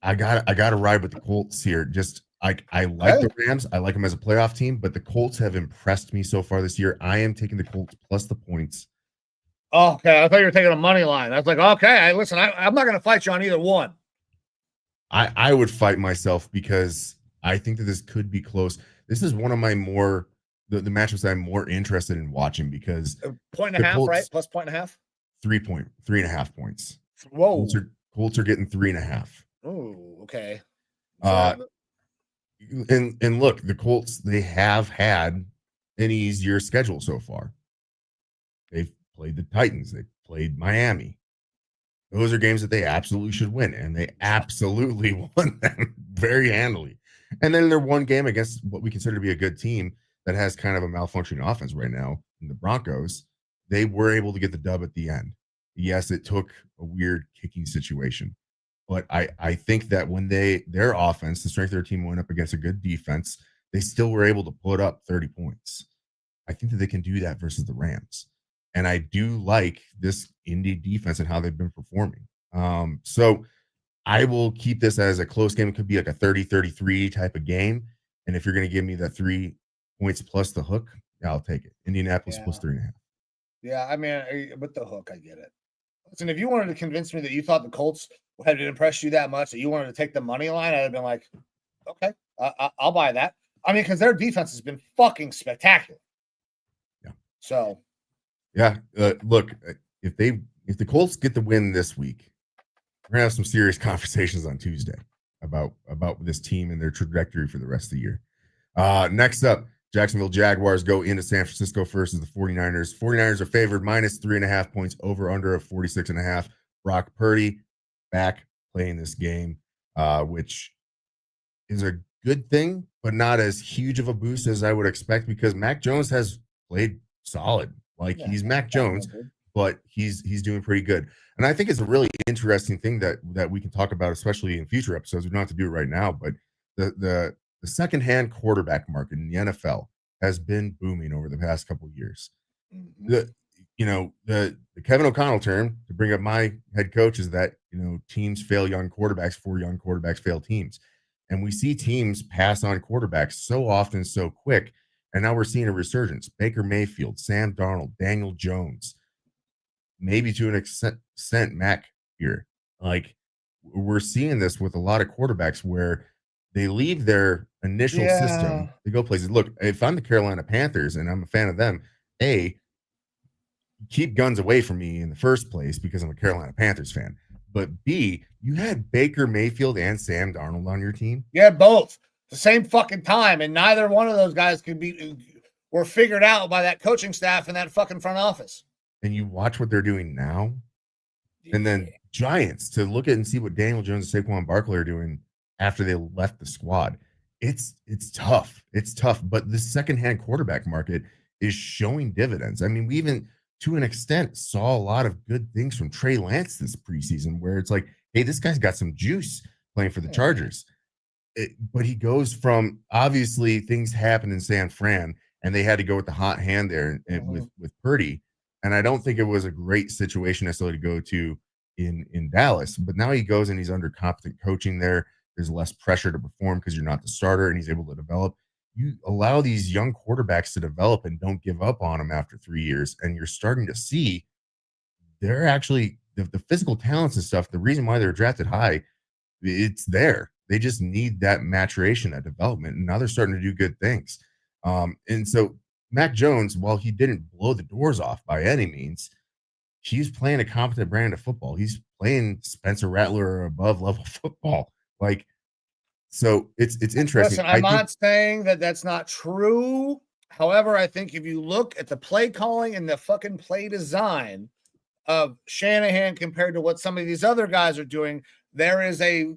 [SPEAKER 2] I gotta ride with the Colts here. Just I like the Rams. I like them as a playoff team, but the Colts have impressed me so far this year. I am taking the Colts plus the points.
[SPEAKER 1] Oh, okay, I thought you were taking a money line. I was like, okay, listen, I'm not going to fight you on either one.
[SPEAKER 2] I would fight myself because I think that this could be close. This is one of my more the matchups I'm more interested in watching because
[SPEAKER 1] point and a half, Colts, right? Plus point and a half?
[SPEAKER 2] 3.5 points.
[SPEAKER 1] Whoa.
[SPEAKER 2] Colts are getting 3.5.
[SPEAKER 1] Oh, okay.
[SPEAKER 2] And look, the Colts, they have had an easier schedule so far. They've played the Titans, they played Miami. Those are games that they absolutely should win, and they absolutely won them very handily. And then their one game against what we consider to be a good team that has kind of a malfunctioning offense right now in the Broncos, they were able to get the dub at the end. Yes, it took a weird kicking situation, but I think that when their offense, the strength of their team went up against a good defense, they still were able to put up 30 points. I think that they can do that versus the Rams. And I do like this Indy defense and how they've been performing. So I will keep this as a close game. It could be like a 30-33 type of game. And if you're going to give me that 3 points plus the hook, I'll take it. Indianapolis plus 3.5.
[SPEAKER 1] Yeah, I mean, with the hook, I get it. Listen, if you wanted to convince me that you thought the Colts had impressed you that much that you wanted to take the money line, I'd have been like, okay, I'll buy that. I mean, because their defense has been fucking spectacular.
[SPEAKER 2] Yeah.
[SPEAKER 1] So.
[SPEAKER 2] Yeah, look, if the Colts get the win this week, we're gonna have some serious conversations on Tuesday about this team and their trajectory for the rest of the year. Next up, Jacksonville Jaguars go into San Francisco versus the 49ers. 49ers are favored minus 3.5 points, over under of 46.5. Brock Purdy back playing this game, which is a good thing, but not as huge of a boost as I would expect because Mac Jones has played solid. Like he's Mac Jones, but he's doing pretty good. And I think it's a really interesting thing that we can talk about, especially in future episodes. We don't have to do it right now, but the secondhand quarterback market in the NFL has been booming over the past couple of years. The Kevin O'Connell term, to bring up my head coach, is that teams fail young quarterbacks for young quarterbacks fail teams. And we see teams pass on quarterbacks so often, so quick. And now we're seeing a resurgence. Baker Mayfield, Sam Darnold, Daniel Jones, maybe to an extent Mac here. Like we're seeing this with a lot of quarterbacks where they leave their initial system. They go places. Look, if I'm the Carolina Panthers and I'm a fan of them, keep guns away from me in the first place because I'm a Carolina Panthers fan. But B, you had Baker Mayfield and Sam Darnold on your team.
[SPEAKER 1] Yeah, both. The same fucking time, and neither one of those guys were figured out by that coaching staff and that fucking front office.
[SPEAKER 2] And you watch what they're doing now, and then Giants to look at and see what Daniel Jones and Saquon Barkley are doing after they left the squad. It's tough. It's tough, but the secondhand quarterback market is showing dividends. I mean, we even to an extent saw a lot of good things from Trey Lance this preseason, where it's like, hey, this guy's got some juice playing for the Chargers. But he goes from obviously things happened in San Fran and they had to go with the hot hand there with Purdy. And I don't think it was a great situation necessarily to go to in Dallas. But now he goes and he's under competent coaching there. There's less pressure to perform because you're not the starter and he's able to develop. You allow these young quarterbacks to develop and don't give up on them after 3 years. And you're starting to see they're actually the physical talents and stuff. The reason why they're drafted high, it's there. They just need that maturation, that development, and now they're starting to do good things. And so Mac Jones, while he didn't blow the doors off by any means, he's playing a competent brand of football. He's playing Spencer Rattler or above level football. Like, so it's interesting.
[SPEAKER 1] Listen, I'm not saying that that's not true. However, I think if you look at the play calling and the fucking play design of Shanahan compared to what some of these other guys are doing, there is a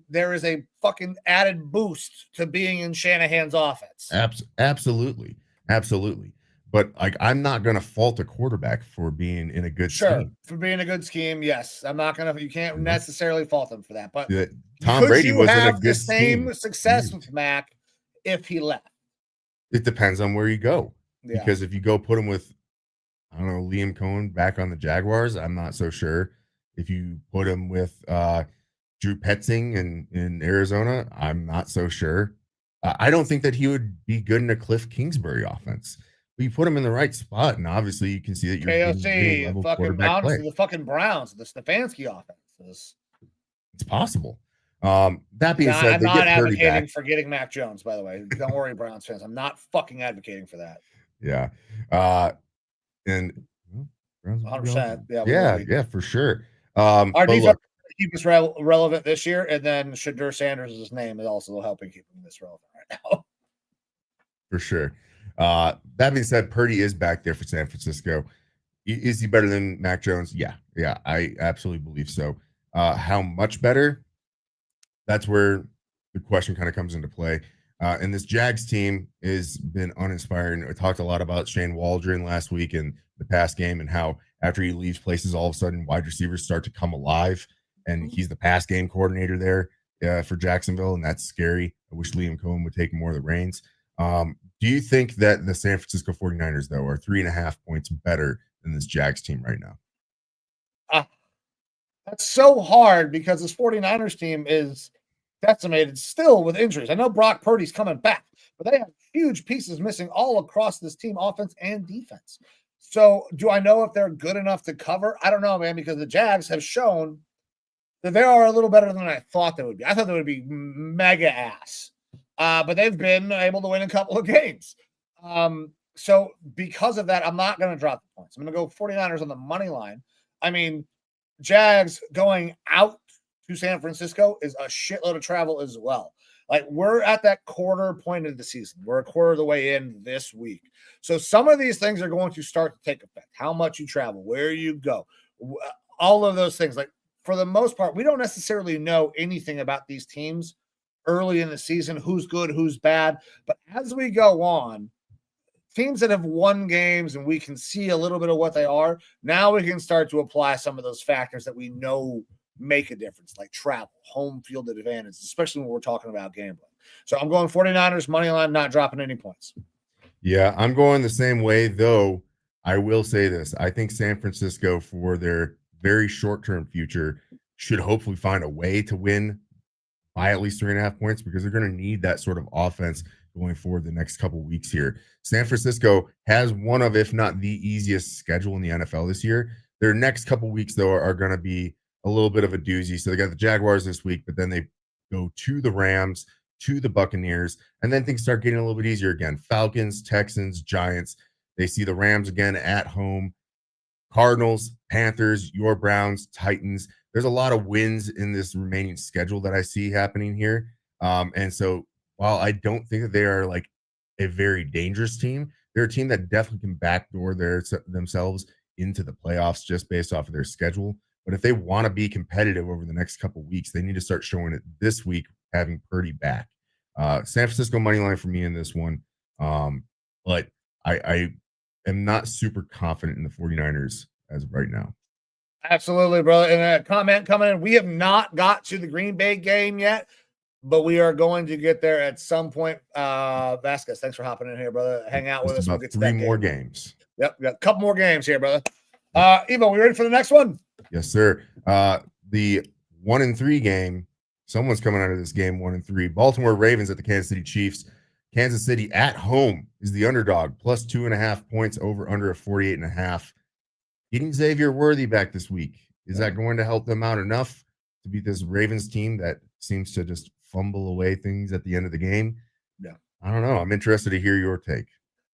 [SPEAKER 1] fucking added boost to being in Shanahan's offense.
[SPEAKER 2] Absolutely. But I'm not going to fault a quarterback for being in a good scheme.
[SPEAKER 1] For being a good scheme, yes. I'm not going to. You can't necessarily fault him for that. But
[SPEAKER 2] Tom Brady was in a good
[SPEAKER 1] same success with Mac if he left.
[SPEAKER 2] It depends on where you go. Yeah. Because if you go put him with, I don't know, Liam Cohen back on the Jaguars, I'm not so sure. If you put him with Drew Petzing in Arizona, I'm not so sure. I don't think that he would be good in a Cliff Kingsbury offense. But you put him in the right spot, and obviously you can see that you're getting
[SPEAKER 1] KOC,
[SPEAKER 2] level
[SPEAKER 1] fucking
[SPEAKER 2] quarterback play.
[SPEAKER 1] honestly, the fucking Browns, the Stefanski offense.
[SPEAKER 2] It's possible. That being said,
[SPEAKER 1] I'm not advocating for getting Mac Jones, by the way. Don't worry, Browns fans. I'm not fucking advocating for that.
[SPEAKER 2] Yeah. And
[SPEAKER 1] 100%.
[SPEAKER 2] Yeah, for sure.
[SPEAKER 1] Our defense
[SPEAKER 2] look,
[SPEAKER 1] keep us relevant this year, and then Shadur Sanders' name is also helping keep this relevant right now.
[SPEAKER 2] For sure. That being said, Purdy is back there for San Francisco. Is he better than Mac Jones? Yeah, I absolutely believe so. How much better? That's where the question kind of comes into play. And this Jags team has been uninspiring. I talked a lot about Shane Waldron last week in the past game and how after he leaves places, all of a sudden wide receivers start to come alive. And he's the pass game coordinator there for Jacksonville, and that's scary. I wish Liam Cohen would take more of the reins. Do you think that the San Francisco 49ers, though, are 3.5 points better than this Jags team right now?
[SPEAKER 1] That's so hard because this 49ers team is decimated still with injuries. I know Brock Purdy's coming back, but they have huge pieces missing all across this team, offense and defense. So do I know if they're good enough to cover? I don't know, man, because the Jags have shown that they are a little better than I thought they would be. I thought they would be mega ass. But they've been able to win a couple of games. So because of that, I'm not going to drop the points. I'm going to go 49ers on the money line. I mean, Jags going out to San Francisco is a shitload of travel as well. Like, we're at that quarter point of the season. We're a quarter of the way in this week. So some of these things are going to start to take effect. How much you travel, where you go, all of those things. Like, for the most part, we don't necessarily know anything about these teams early in the season, who's good, who's bad. But as we go on, teams that have won games and we can see a little bit of what they are, now we can start to apply some of those factors that we know make a difference, like travel, home field advantage, especially when we're talking about gambling. So I'm going 49ers money line, not dropping any points.
[SPEAKER 2] Yeah, I'm going the same way, though. I will say this. I think San Francisco, for their very short-term future, should hopefully find a way to win by at least 3.5 points, because they're going to need that sort of offense going forward the next couple of weeks here. San Francisco has one of, if not the easiest schedule in the NFL this year. Their next couple of weeks, though, are going to be a little bit of a doozy. So they got the Jaguars this week, but then they go to the Rams, to the Buccaneers, and then things start getting a little bit easier again. Falcons, Texans, Giants. They see the Rams again at home. Cardinals, Panthers, your Browns, Titans. There's a lot of wins in this remaining schedule that I see happening here. And so while I don't think that they are like a very dangerous team, they're a team that definitely can backdoor themselves into the playoffs just based off of their schedule. But if they want to be competitive over the next couple of weeks, they need to start showing it this week, having Purdy back. San Francisco money line for me in this one. But I am not super confident in the 49ers as of right now.
[SPEAKER 1] Absolutely, brother. And a comment coming in. We have not got to the Green Bay game yet, but we are going to get there at some point. Vasquez, thanks for hopping in here, brother. Hang out with us.
[SPEAKER 2] We'll get to 3 more games.
[SPEAKER 1] Yep, we got a couple more games here, brother. Evo, we ready for the next one?
[SPEAKER 2] Yes, sir. The 1-3 game. Someone's coming out of this game 1-3. Baltimore Ravens at the Kansas City Chiefs. Kansas City at home is the underdog, plus 2.5 points over under a 48.5. Getting Xavier Worthy back this week, is that going to help them out enough to beat this Ravens team that seems to just fumble away things at the end of the game?
[SPEAKER 1] Yeah.
[SPEAKER 2] I don't know. I'm interested to hear your take.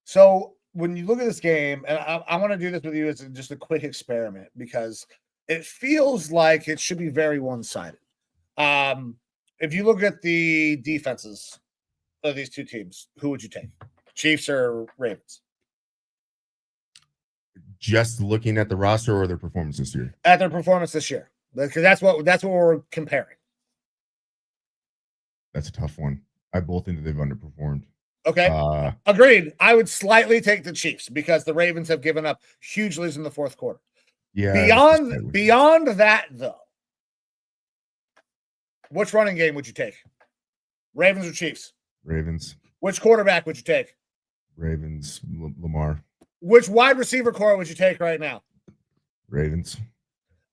[SPEAKER 1] So when you look at this game, and I want to do this with you as just a quick experiment, because it feels like it should be very one-sided. If you look at the defenses of these two teams, who would you take? Chiefs or Ravens?
[SPEAKER 2] Just looking at the roster or their performance this year?
[SPEAKER 1] At their performance this year, because that's what we're comparing.
[SPEAKER 2] That's a tough one. I both think that they've underperformed.
[SPEAKER 1] Okay, agreed. I would slightly take the Chiefs because the Ravens have given up huge leads in the fourth quarter.
[SPEAKER 2] Yeah.
[SPEAKER 1] Beyond that, though, which running game would you take? Ravens or Chiefs?
[SPEAKER 2] Ravens.
[SPEAKER 1] Which quarterback would you take?
[SPEAKER 2] Ravens. Lamar.
[SPEAKER 1] Which wide receiver core would you take right now?
[SPEAKER 2] Ravens.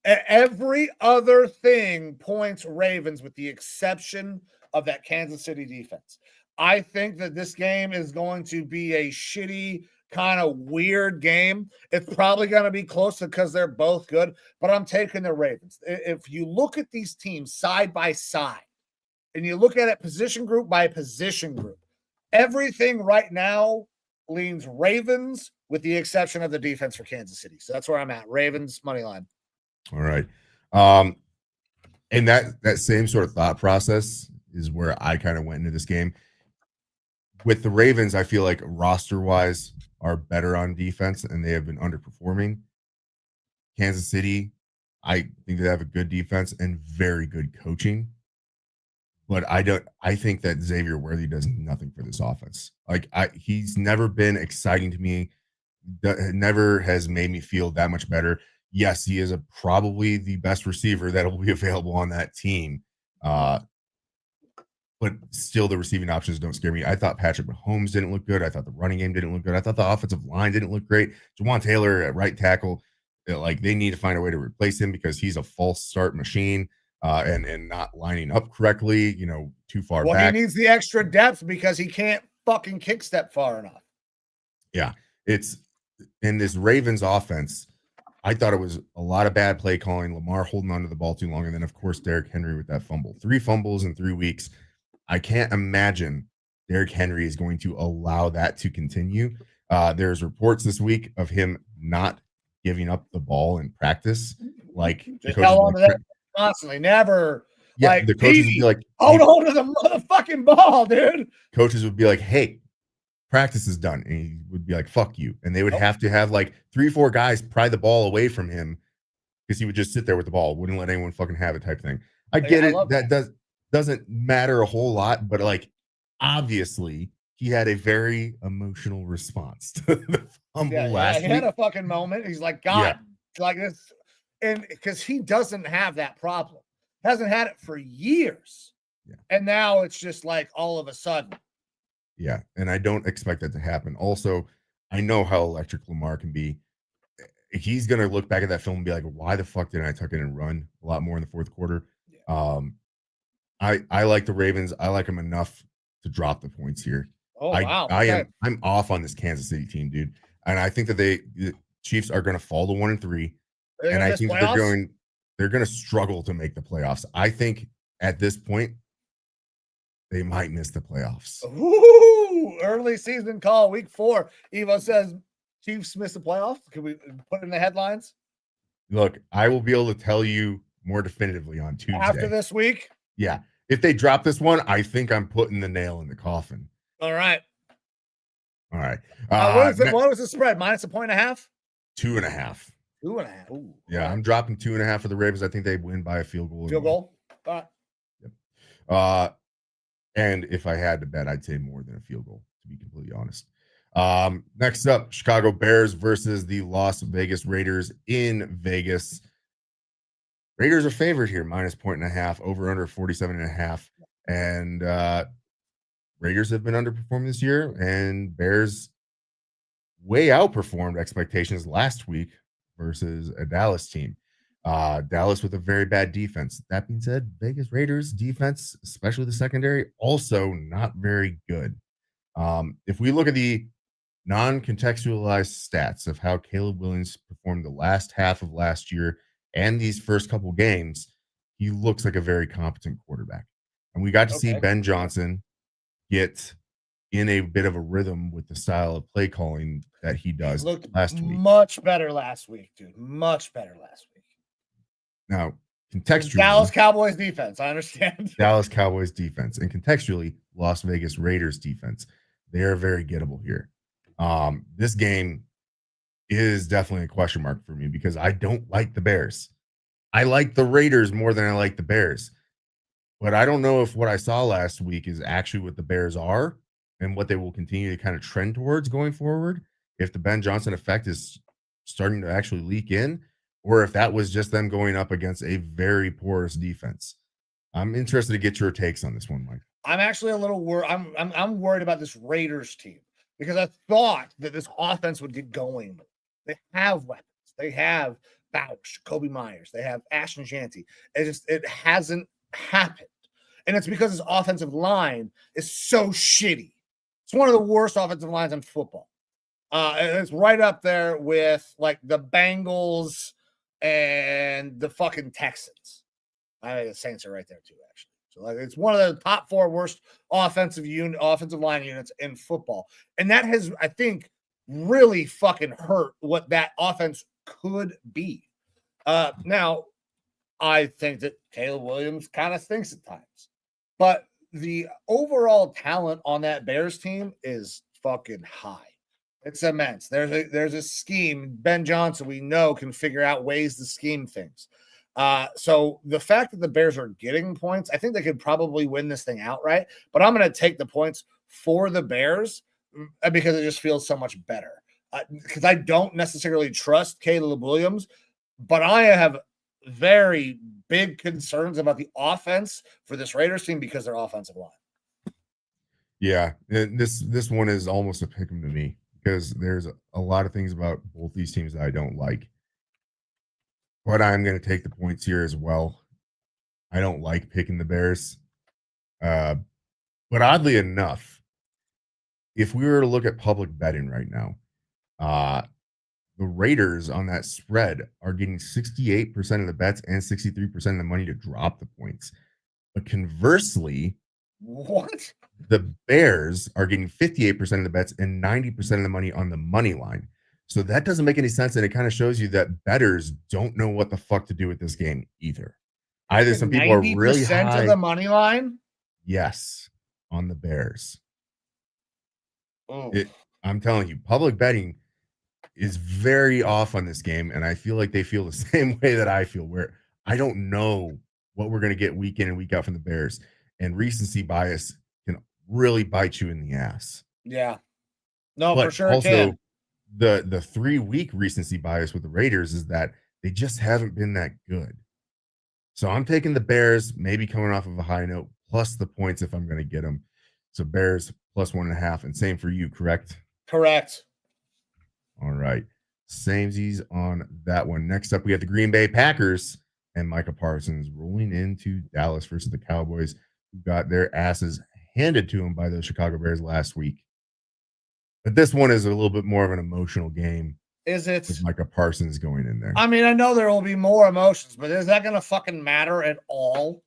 [SPEAKER 1] Every other thing points Ravens with the exception of that Kansas City defense. I think that this game is going to be a shitty, kind of weird game. It's probably going to be close because they're both good, but I'm taking the Ravens. If you look at these teams side by side and you look at it position group by position group, everything right now leans Ravens with the exception of the defense for Kansas City. So that's where I'm at. Ravens money line.
[SPEAKER 2] All right. And that same sort of thought process is where I kind of went into this game. With the Ravens, I feel like roster-wise are better on defense, and they have been underperforming. Kansas City, I think they have a good defense and very good coaching. But I think that Xavier Worthy does nothing for this offense. He's never been exciting to me. Never has made me feel that much better. Yes, he is probably the best receiver that will be available on that team. But still, the receiving options don't scare me. I thought Patrick Mahomes didn't look good. I thought the running game didn't look good. I thought the offensive line didn't look great. Jawan Taylor at right tackle, they need to find a way to replace him because he's a false start machine and not lining up correctly, too far back.
[SPEAKER 1] Well, he needs the extra depth because he can't fucking kick step far enough.
[SPEAKER 2] Yeah, it's in this Ravens offense. I thought it was a lot of bad play calling, Lamar holding onto the ball too long, and then, of course, Derrick Henry with that fumble. 3 fumbles in 3 weeks. I can't imagine Derrick Henry is going to allow that to continue. There's reports this week of him not giving up the ball in practice.
[SPEAKER 1] Just hell on to that constantly. Never.
[SPEAKER 2] Yeah, the coaches would be like,
[SPEAKER 1] hold on to the motherfucking ball, dude.
[SPEAKER 2] Coaches would be like, hey, practice is done. And he would be like, fuck you. And they would have to have 3-4 guys pry the ball away from him because he would just sit there with the ball, wouldn't let anyone fucking have it type thing. I get it. That doesn't matter a whole lot, but obviously he had a very emotional response to the fumble last week.
[SPEAKER 1] He had a fucking moment. He's like, God, like this. And because he doesn't have that problem. Hasn't had it for years.
[SPEAKER 2] Yeah.
[SPEAKER 1] And now it's just all of a sudden.
[SPEAKER 2] Yeah. And I don't expect that to happen. Also, I know how electric Lamar can be. He's going to look back at that film and be like, why the fuck didn't I tuck in and run a lot more in the fourth quarter? Yeah. I like the Ravens. I like them enough to drop the points here.
[SPEAKER 1] Oh, wow. Okay.
[SPEAKER 2] I'm off on this Kansas City team, dude. And I think that the Chiefs are going to fall to 1-3. And I think they're going to struggle to make the playoffs. I think at this point, they might miss the playoffs.
[SPEAKER 1] Ooh, early season call, week 4. Evo says Chiefs miss the playoffs. Can we put it in the headlines?
[SPEAKER 2] Look, I will be able to tell you more definitively on Tuesday.
[SPEAKER 1] After this week?
[SPEAKER 2] Yeah. If they drop this one, I think I'm putting the nail in the coffin.
[SPEAKER 1] All right.
[SPEAKER 2] What
[SPEAKER 1] was the spread? -1.5?
[SPEAKER 2] 2.5.
[SPEAKER 1] 2.5. Ooh.
[SPEAKER 2] Yeah, I'm dropping 2.5 for the Ravens. I think they win by a field goal.
[SPEAKER 1] Field goal? All
[SPEAKER 2] right. Yep. And if I had to bet, I'd say more than a field goal, to be completely honest. Next up, Chicago Bears versus the Las Vegas Raiders in Vegas. Raiders are favored here, -1.5, over under 47.5. And Raiders have been underperforming this year, and Bears way outperformed expectations last week versus a Dallas team. Dallas with a very bad defense. That being said, Vegas Raiders defense, especially the secondary, also not very good. If we look at the non-contextualized stats of how Caleb Williams performed the last half of last year and these first couple games, he looks like a very competent quarterback. And we got to see Ben Johnson get in a bit of a rhythm with the style of play calling that he does last week.
[SPEAKER 1] Much better last week, dude. Much better last week.
[SPEAKER 2] Now, contextually,
[SPEAKER 1] Dallas Cowboys defense, I understand.
[SPEAKER 2] Dallas Cowboys defense, and contextually, Las Vegas Raiders defense. They are very gettable here. This game is definitely a question mark for me because I don't like the Bears. I like the Raiders more than I like the Bears. But I don't know if what I saw last week is actually what the Bears are and what they will continue to kind of trend towards going forward. If the Ben Johnson effect is starting to actually leak in, or if that was just them going up against a very porous defense. I'm interested to get your takes on this one, Mike.
[SPEAKER 1] I'm actually a little worried. I'm worried about this Raiders team because I thought that this offense would get going. They have weapons. They have Bausch, Kobe Myers. They have Ashton Shanty. It hasn't happened. And it's because his offensive line is so shitty. It's one of the worst offensive lines in football. It's right up there with like the Bengals and the fucking Texans. I think the Saints are right there too, actually. So like, it's one of the top 4 worst offensive line units in football. And that has, I think, really fucking hurt what that offense could be. Now, I think that Caleb Williams kind of stinks at times. But the overall talent on that Bears team is fucking high. It's immense. There's a scheme. Ben Johnson, we know, can figure out ways to scheme things. So the fact that the Bears are getting points, I think they could probably win this thing outright. But I'm going to take the points for the Bears because it just feels so much better. Because I don't necessarily trust Caleb Williams, but I have very big concerns about the offense for this Raiders team because their offensive line.
[SPEAKER 2] Yeah, this one is almost a pick 'em to me because there's a lot of things about both these teams that I don't like. But I'm going to take the points here as well. I don't like picking the Bears. But oddly enough, if we were to look at public betting right now, the Raiders on that spread are getting 68% of the bets and 63% of the money to drop the points. But conversely,
[SPEAKER 1] what?
[SPEAKER 2] The Bears are getting 58% of the bets and 90% of the money on the money line. So that doesn't make any sense. And it kind of shows you that bettors don't know what the fuck to do with this game either. Either some people are really high.
[SPEAKER 1] Of the money line?
[SPEAKER 2] Yes, on the Bears.
[SPEAKER 1] Oh.
[SPEAKER 2] I'm telling you, public betting is very off on this game. And I feel like they feel the same way that I feel, where I don't know what we're going to get week in and week out from the Bears. And recency bias can really bite you in the ass.
[SPEAKER 1] Yeah. No,
[SPEAKER 2] but
[SPEAKER 1] for sure.
[SPEAKER 2] Also, the 3-week recency bias with the Raiders is that they just haven't been that good. So I'm taking the Bears, maybe coming off of a high note, plus the points if I'm going to get them. So Bears plus 1.5, and same for you, correct?
[SPEAKER 1] Correct.
[SPEAKER 2] All right. Samesies on that one. Next up, we have the Green Bay Packers and Micah Parsons rolling into Dallas versus the Cowboys, who got their asses handed to them by the Chicago Bears last week. But this one is a little bit more of an emotional game.
[SPEAKER 1] Is it?
[SPEAKER 2] With Micah Parsons going in there.
[SPEAKER 1] I mean, I know there will be more emotions, but is that going to fucking matter at all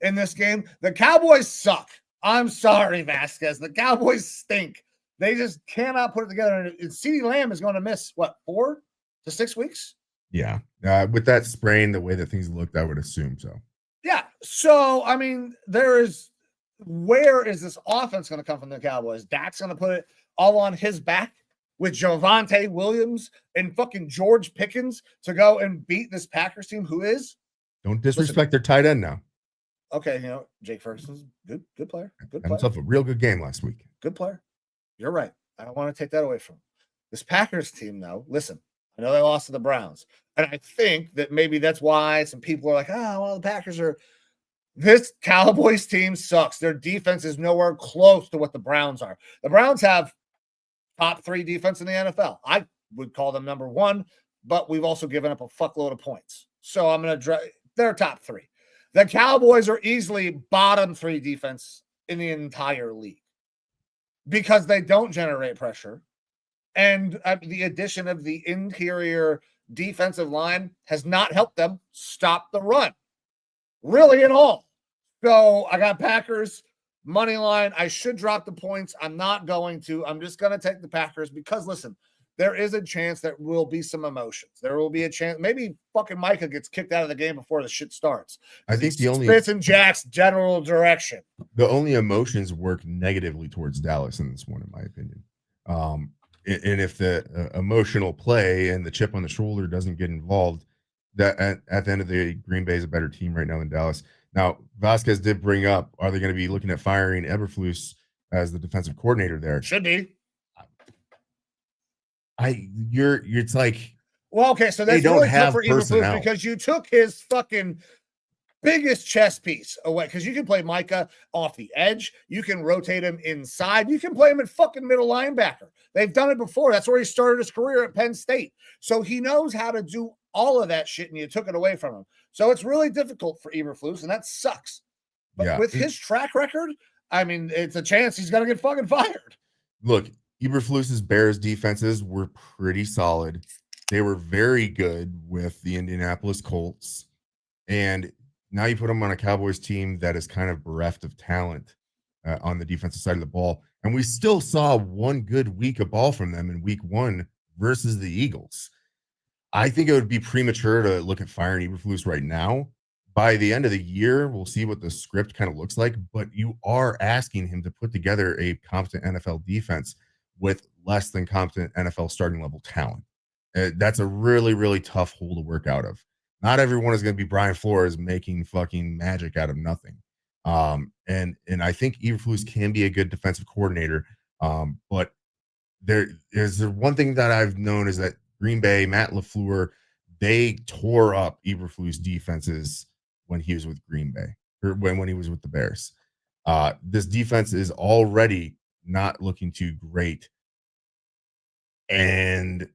[SPEAKER 1] in this game? The Cowboys suck. I'm sorry, Vasquez. The Cowboys stink. They just cannot put it together. And CeeDee Lamb is going to miss, 4 to 6 weeks?
[SPEAKER 2] Yeah. With that sprain, the way that things looked, I would assume so.
[SPEAKER 1] Yeah. So, I mean, where is this offense going to come from the Cowboys? Dak's going to put it all on his back with Javonte Williams and fucking George Pickens to go and beat this Packers team, who is?
[SPEAKER 2] Don't disrespect their tight end now.
[SPEAKER 1] Okay, Jake Ferguson's good player. Good player.
[SPEAKER 2] Himself a real good game last week.
[SPEAKER 1] Good player. You're right. I don't want to take that away from him. This Packers team, though, listen, I know they lost to the Browns. And I think that maybe that's why some people are like, the Packers are. This Cowboys team sucks. Their defense is nowhere close to what the Browns are. The Browns have top 3 defense in the NFL. I would call them number 1, but we've also given up a fuckload of points. So I'm going to they're top 3. The Cowboys are easily bottom 3 defense in the entire league because they don't generate pressure. And the addition of the interior defensive line has not helped them stop the run, really at all. So I got Packers money line. I should drop the points. I'm not going to. I'm just going to take the Packers because, listen, there is a chance there will be some emotions. There will be a chance. Maybe fucking Micah gets kicked out of the game before the shit starts.
[SPEAKER 2] I think the only
[SPEAKER 1] spits in Jack's general direction.
[SPEAKER 2] The only emotions work negatively towards Dallas in this one, in my opinion. And if the emotional play and the chip on the shoulder doesn't get involved, that at the end of the day, Green Bay is a better team right now than Dallas. Now, Vasquez did bring up, are they going to be looking at firing Eberflus as the defensive coordinator there?
[SPEAKER 1] Should be.
[SPEAKER 2] It's like,
[SPEAKER 1] well, okay, so that's really tough for Eberflus because you took his fucking biggest chess piece away, because you can play Micah off the edge. You can rotate him inside. You can play him at fucking middle linebacker. They've done it before. That's where he started his career at Penn State. So he knows how to do all of that shit, and you took it away from him. So it's really difficult for Eberflus, and that sucks. But with his track record, I mean, it's a chance he's going to get fucking fired.
[SPEAKER 2] Look, Eberflus's Bears defenses were pretty solid. They were very good with the Indianapolis Colts. And now you put them on a Cowboys team that is kind of bereft of talent on the defensive side of the ball. And we still saw one good week of ball from them in week 1 versus the Eagles. I think it would be premature to look at firing Eberflus right now. By the end of the year, we'll see what the script kind of looks like, but you are asking him to put together a competent NFL defense with less than competent NFL starting level talent. That's a really, really tough hole to work out of. Not everyone is going to be Brian Flores making fucking magic out of nothing. And I think Eberflus can be a good defensive coordinator. But there's one thing that I've known is that Green Bay, Matt LaFleur, they tore up Eberflus defenses when he was with Green Bay, or when he was with the Bears. This defense is already not looking too great. And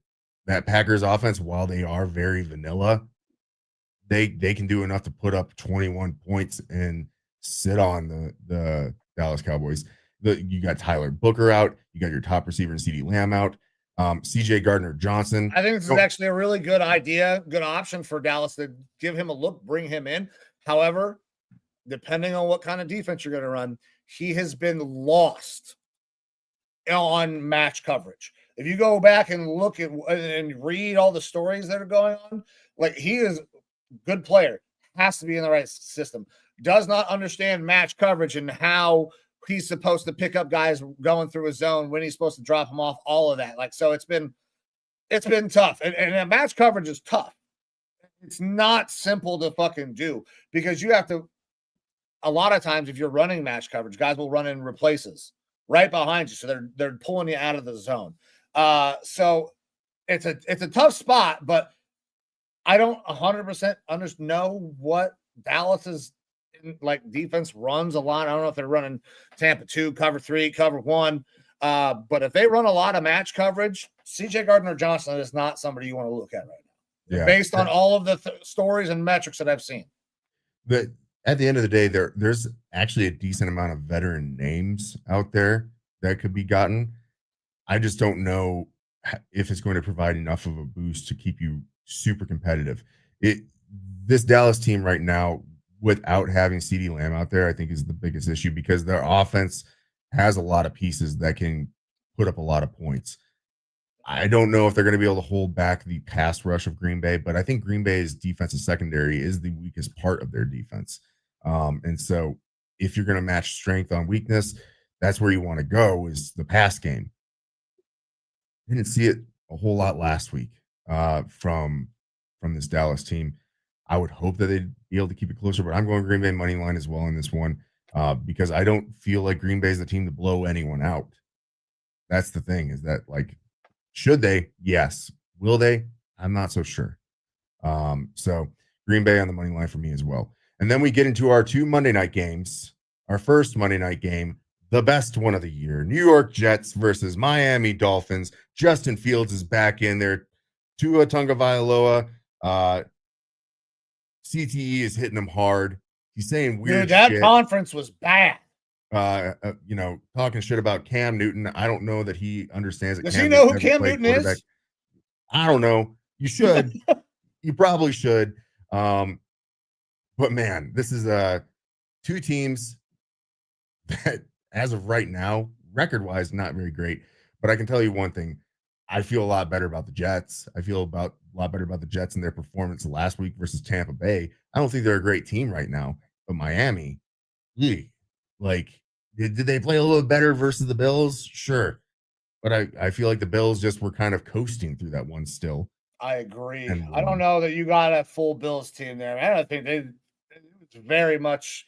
[SPEAKER 2] that Packers offense, while they are very vanilla, they can do enough to put up 21 points and sit on the Dallas Cowboys. You got Tyler Booker out. You got your top receiver and CeeDee Lamb out. CJ Gardner-Johnson.
[SPEAKER 1] I think this is actually a really good idea, good option for Dallas to give him a look, bring him in. However, depending on what kind of defense you're going to run, he has been lost on match coverage. If you go back and look at and read all the stories that are going on, like, he is a good player, has to be in the right system, does not understand match coverage and how he's supposed to pick up guys going through a zone, when he's supposed to drop them off, all of that. Like, so it's been tough. And match coverage is tough. It's not simple to fucking do, because you have to, a lot of times, if you're running match coverage, guys will run in replaces right behind you. So they're pulling you out of the zone. So it's a tough spot, but I don't 100% know what Dallas's like defense runs a lot. I don't know if they're running Tampa 2, cover 3, cover 1. But if they run a lot of match coverage, CJ Gardner-Johnson is not somebody you want to look at right now. Yeah. Based on all of the stories and metrics that I've seen.
[SPEAKER 2] But at the end of the day, there's actually a decent amount of veteran names out there that could be gotten. I just don't know if it's going to provide enough of a boost to keep you super competitive. This Dallas team right now, without having CeeDee Lamb out there, I think is the biggest issue, because their offense has a lot of pieces that can put up a lot of points. I don't know if they're going to be able to hold back the pass rush of Green Bay, but I think Green Bay's defensive secondary is the weakest part of their defense. And so if you're going to match strength on weakness, that's where you want to go, is the pass game. Didn't see it a whole lot last week from this Dallas team. I would hope that they'd be able to keep it closer, but I'm going Green Bay money line as well in this one, because I don't feel like Green Bay is the team to blow anyone out. That's the thing, is that, like, should they? Yes. Will they? I'm not so sure. So Green Bay on the money line for me as well. And then we get into our 2 Monday night games. Our first Monday night game, the best one of the year, New York Jets versus Miami Dolphins. Justin Fields is back in there. Tua Tagovailoa, CTE is hitting him hard. He's saying weird shit.
[SPEAKER 1] That conference was bad.
[SPEAKER 2] Talking shit about Cam Newton. I don't know that he understands it.
[SPEAKER 1] Does he know who Cam Newton is?
[SPEAKER 2] I don't know. You should. You probably should. But man, this is 2 teams that, as of right now, record-wise, not very great. But I can tell you one thing. I feel a lot better about the Jets. I feel a lot better about the Jets and their performance last week versus Tampa Bay. I don't think they're a great team right now. But Miami, like, did they play a little bit better versus the Bills? Sure. But I feel like the Bills just were kind of coasting through that one still.
[SPEAKER 1] I agree. I don't know that you got a full Bills team there. I don't think it's very much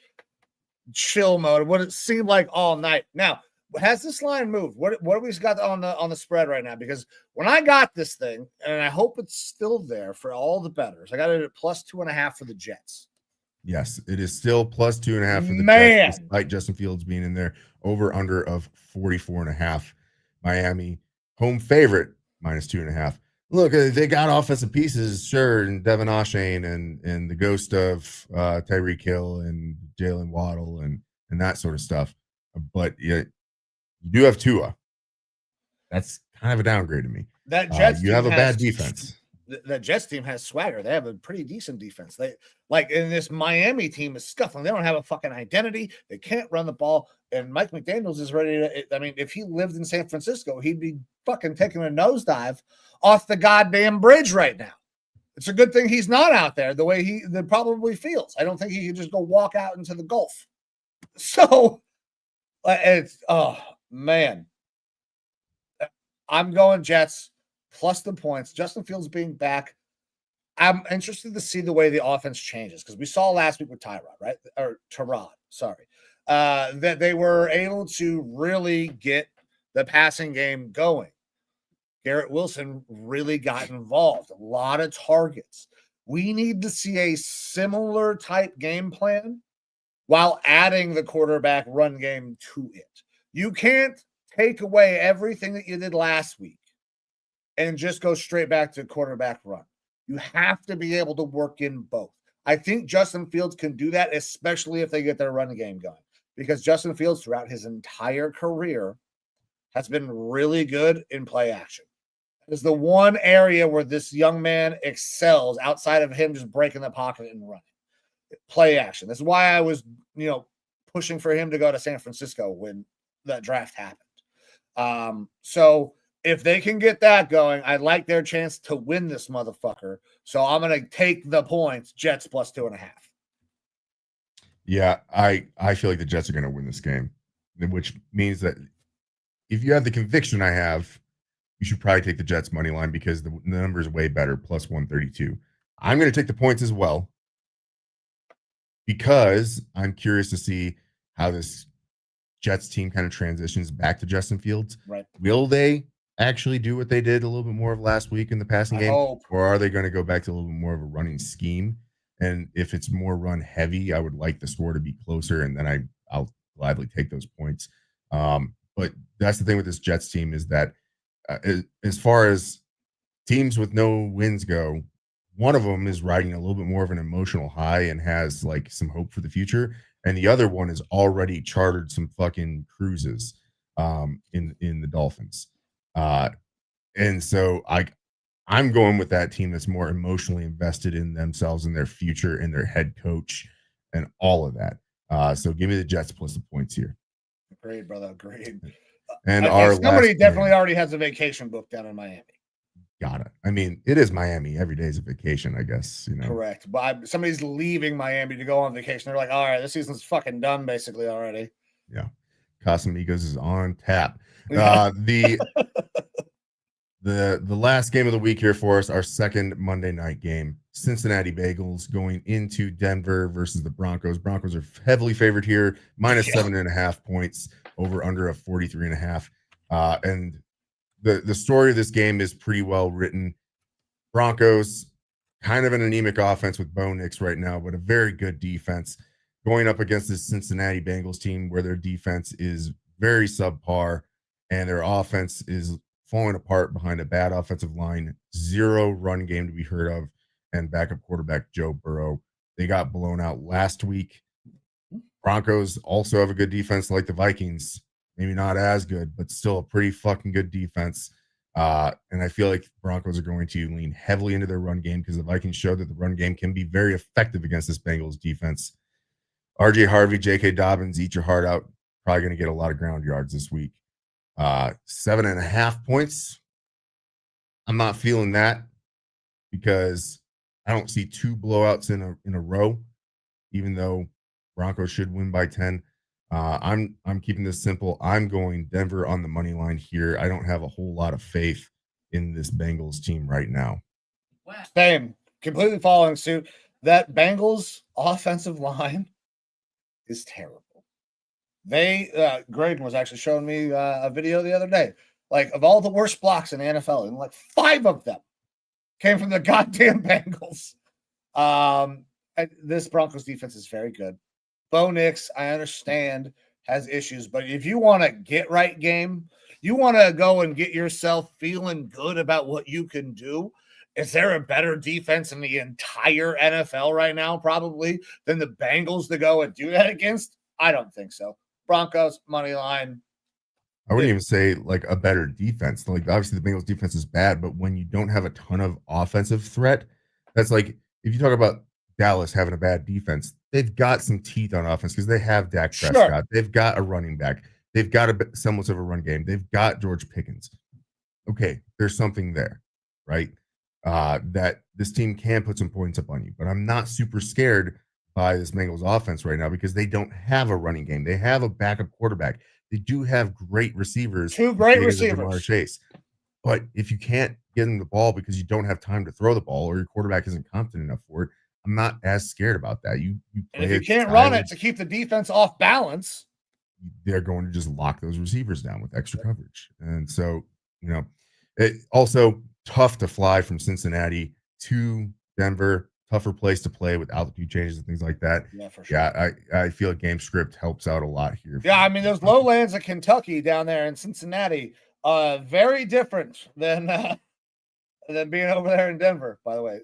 [SPEAKER 1] chill mode. What it seemed like all night. Now, has this line moved? What have we got on the spread right now? Because when I got this thing, and I hope it's still there for all the bettors, I got it at +2.5 for the Jets.
[SPEAKER 2] Yes, it is still +2.5 for the Jets, despite Justin Fields being in there. Over under of 44.5. Miami home favorite -2.5. Look, they got offensive pieces, sure, and Devin O'Shane and the ghost of Tyreek Hill and Jalen Waddle and that sort of stuff. But you do have Tua. That's kind of a downgrade to me.
[SPEAKER 1] That Jets
[SPEAKER 2] you
[SPEAKER 1] team
[SPEAKER 2] have a
[SPEAKER 1] has
[SPEAKER 2] bad defense.
[SPEAKER 1] The Jets team has swagger. They have a pretty decent defense. They like in this Miami team is scuffling. They don't have a fucking identity. They can't run the ball. And Mike McDaniels is ready to. I mean, if he lived in San Francisco, he'd be fucking taking a nosedive off the goddamn bridge right now. It's a good thing he's not out there the way that probably feels. I don't think he could just go walk out into the Gulf. So it's man. I'm going Jets plus the points. Justin Fields being back. I'm interested to see the way the offense changes because we saw last week with Tyrod, right? Or Tyrod, sorry. That they were able to really get the passing game going. Garrett Wilson really got involved. A lot of targets. We need to see a similar type game plan while adding the quarterback run game to it. You can't take away everything that you did last week and just go straight back to quarterback run. You have to be able to work in both. I think Justin Fields can do that, especially if they get their run game going, because Justin Fields throughout his entire career has been really good in play action. It's the one area where this young man excels outside of him just breaking the pocket and running. Play action. That's why I was, pushing for him to go to San Francisco when that draft happened. So if they can get that going, I like their chance to win this motherfucker. So I'm going to take the points, Jets plus 2.5.
[SPEAKER 2] Yeah, I feel like the Jets are going to win this game, which means that if you have the conviction I have, you should probably take the Jets money line because the number is way better, plus 132. I'm going to take the points as well because I'm curious to see how this Jets team kind of transitions back to Justin Fields.
[SPEAKER 1] Right.
[SPEAKER 2] Will they actually do what they did a little bit more of last week in the passing game?
[SPEAKER 1] Hope.
[SPEAKER 2] Or are they going to go back to a little bit more of a running scheme? And if it's more run heavy, I would like the score to be closer, and then I'll gladly take those points. But that's the thing with this Jets team is that as far as teams with no wins go, one of them is riding a little bit more of an emotional high and has like some hope for the future. And the other one has already chartered some fucking cruises in the Dolphins. And so I'm going with that team that's more emotionally invested in themselves and their future and their head coach and all of that. So give me the Jets plus the points here.
[SPEAKER 1] Great, brother. Great.
[SPEAKER 2] And
[SPEAKER 1] somebody definitely already has a vacation booked down in Miami.
[SPEAKER 2] Got it. I mean, it is Miami. Every day is a vacation, I guess.
[SPEAKER 1] Correct. But somebody's leaving Miami to go on vacation. They're like, all right, this season's fucking done basically already.
[SPEAKER 2] Yeah. Casamigos is on tap.
[SPEAKER 1] Yeah.
[SPEAKER 2] The last game of the week here for us, our second Monday night game, Cincinnati Bengals going into Denver versus the Broncos. Broncos are heavily favored here, minus 7.5 points, over under a 43.5. And the story of this game is pretty well written. Broncos, kind of an anemic offense with Bo Nix right now, but a very good defense going up against this Cincinnati Bengals team where their defense is very subpar and their offense is falling apart behind a bad offensive line, zero run game to be heard of, and backup quarterback Joe Burrow. They got blown out last week. Broncos also have a good defense like the Vikings. Maybe not as good, but still a pretty fucking good defense. And I feel like Broncos are going to lean heavily into their run game because the Vikings showed that the run game can be very effective against this Bengals defense. RJ Harvey, J.K. Dobbins, eat your heart out. Probably going to get a lot of ground yards this week. 7.5 points. I'm not feeling that because I don't see two blowouts in a row, even though Broncos should win by 10. I'm keeping this simple. I'm going Denver on the money line here. I don't have a whole lot of faith in this Bengals team right now.
[SPEAKER 1] Same. Completely following suit. That Bengals offensive line is terrible. Graydon was actually showing me a video the other day. Like, of all the worst blocks in the NFL, and like 5 of them came from the goddamn Bengals. This Broncos defense is very good. Bo Nix, I understand, has issues, but if you want a get right game, you want to go and get yourself feeling good about what you can do. Is there a better defense in the entire NFL right now, probably, than the Bengals to go and do that against? I don't think so. Broncos, money line.
[SPEAKER 2] I wouldn't even say like a better defense. Like obviously the Bengals defense is bad, but when you don't have a ton of offensive threat, that's like if you talk about Dallas having a bad defense, they've got some teeth on offense because they have Dak Prescott.
[SPEAKER 1] Sure.
[SPEAKER 2] They've got a running back. They've got a semblance of a run game. They've got George Pickens. Okay, there's something there, right? That this team can put some points up on you. But I'm not super scared by this Bengals offense right now because they don't have a running game. They have a backup quarterback. They do have great receivers.
[SPEAKER 1] 2 great
[SPEAKER 2] Jamar
[SPEAKER 1] receivers.
[SPEAKER 2] Chase. But if you can't get them the ball because you don't have time to throw the ball or your quarterback isn't confident enough for it, I'm not as scared about that. You
[SPEAKER 1] and if you can't run it to keep the defense off balance,
[SPEAKER 2] they're going to just lock those receivers down with extra coverage. And so, it also tough to fly from Cincinnati to Denver, tougher place to play with altitude changes and things like that.
[SPEAKER 1] Yeah, for sure.
[SPEAKER 2] Yeah, I feel like game script helps out a lot here.
[SPEAKER 1] Yeah, I mean, those lowlands of Kentucky down there in Cincinnati, very different than being over there in Denver, by the way.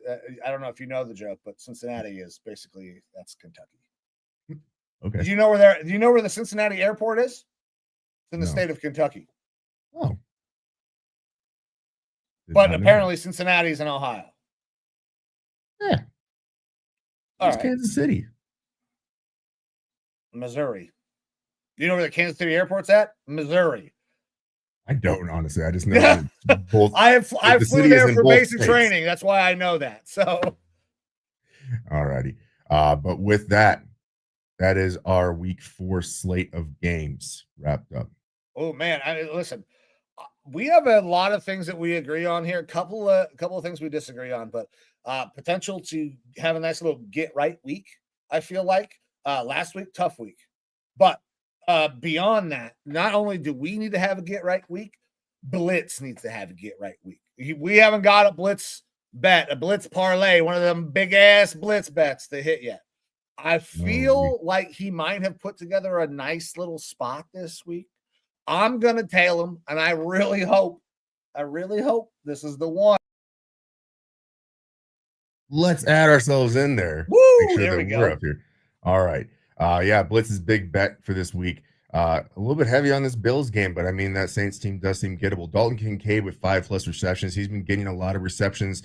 [SPEAKER 1] I don't know if you know the joke, but Cincinnati is basically, that's Kentucky.
[SPEAKER 2] Okay.
[SPEAKER 1] Do you know where the Cincinnati airport is? It's in the state of Kentucky.
[SPEAKER 2] Oh.
[SPEAKER 1] But apparently Cincinnati's in Ohio.
[SPEAKER 2] Yeah. It's Kansas City.
[SPEAKER 1] Missouri. Do you know where the Kansas City airport's at? Missouri.
[SPEAKER 2] I don't, honestly. I just know both.
[SPEAKER 1] I flew there for basic training. That's why I know that. So,
[SPEAKER 2] all righty. But with that is our week 4 slate of games wrapped up.
[SPEAKER 1] Oh man, listen, we have a lot of things that we agree on here. A couple of things we disagree on, but potential to have a nice little get right week. I feel like last week, tough week, but beyond that, not only do we need to have a get right week, Blitz needs to have a get right week. We haven't got a Blitz bet, a Blitz parlay, one of them big ass Blitz bets to hit yet. I feel like he might have put together a nice little spot this week. I'm going to tail him, and I really hope this is the one.
[SPEAKER 2] Let's add ourselves in there.
[SPEAKER 1] Woo!
[SPEAKER 2] Make sure
[SPEAKER 1] There
[SPEAKER 2] that
[SPEAKER 1] we
[SPEAKER 2] we're
[SPEAKER 1] go.
[SPEAKER 2] up here. All right. Yeah, Blitz's big bet for this week. A little bit heavy on this Bills game, but I mean, that Saints team does seem gettable. Dalton Kincaid with 5+ receptions. He's been getting a lot of receptions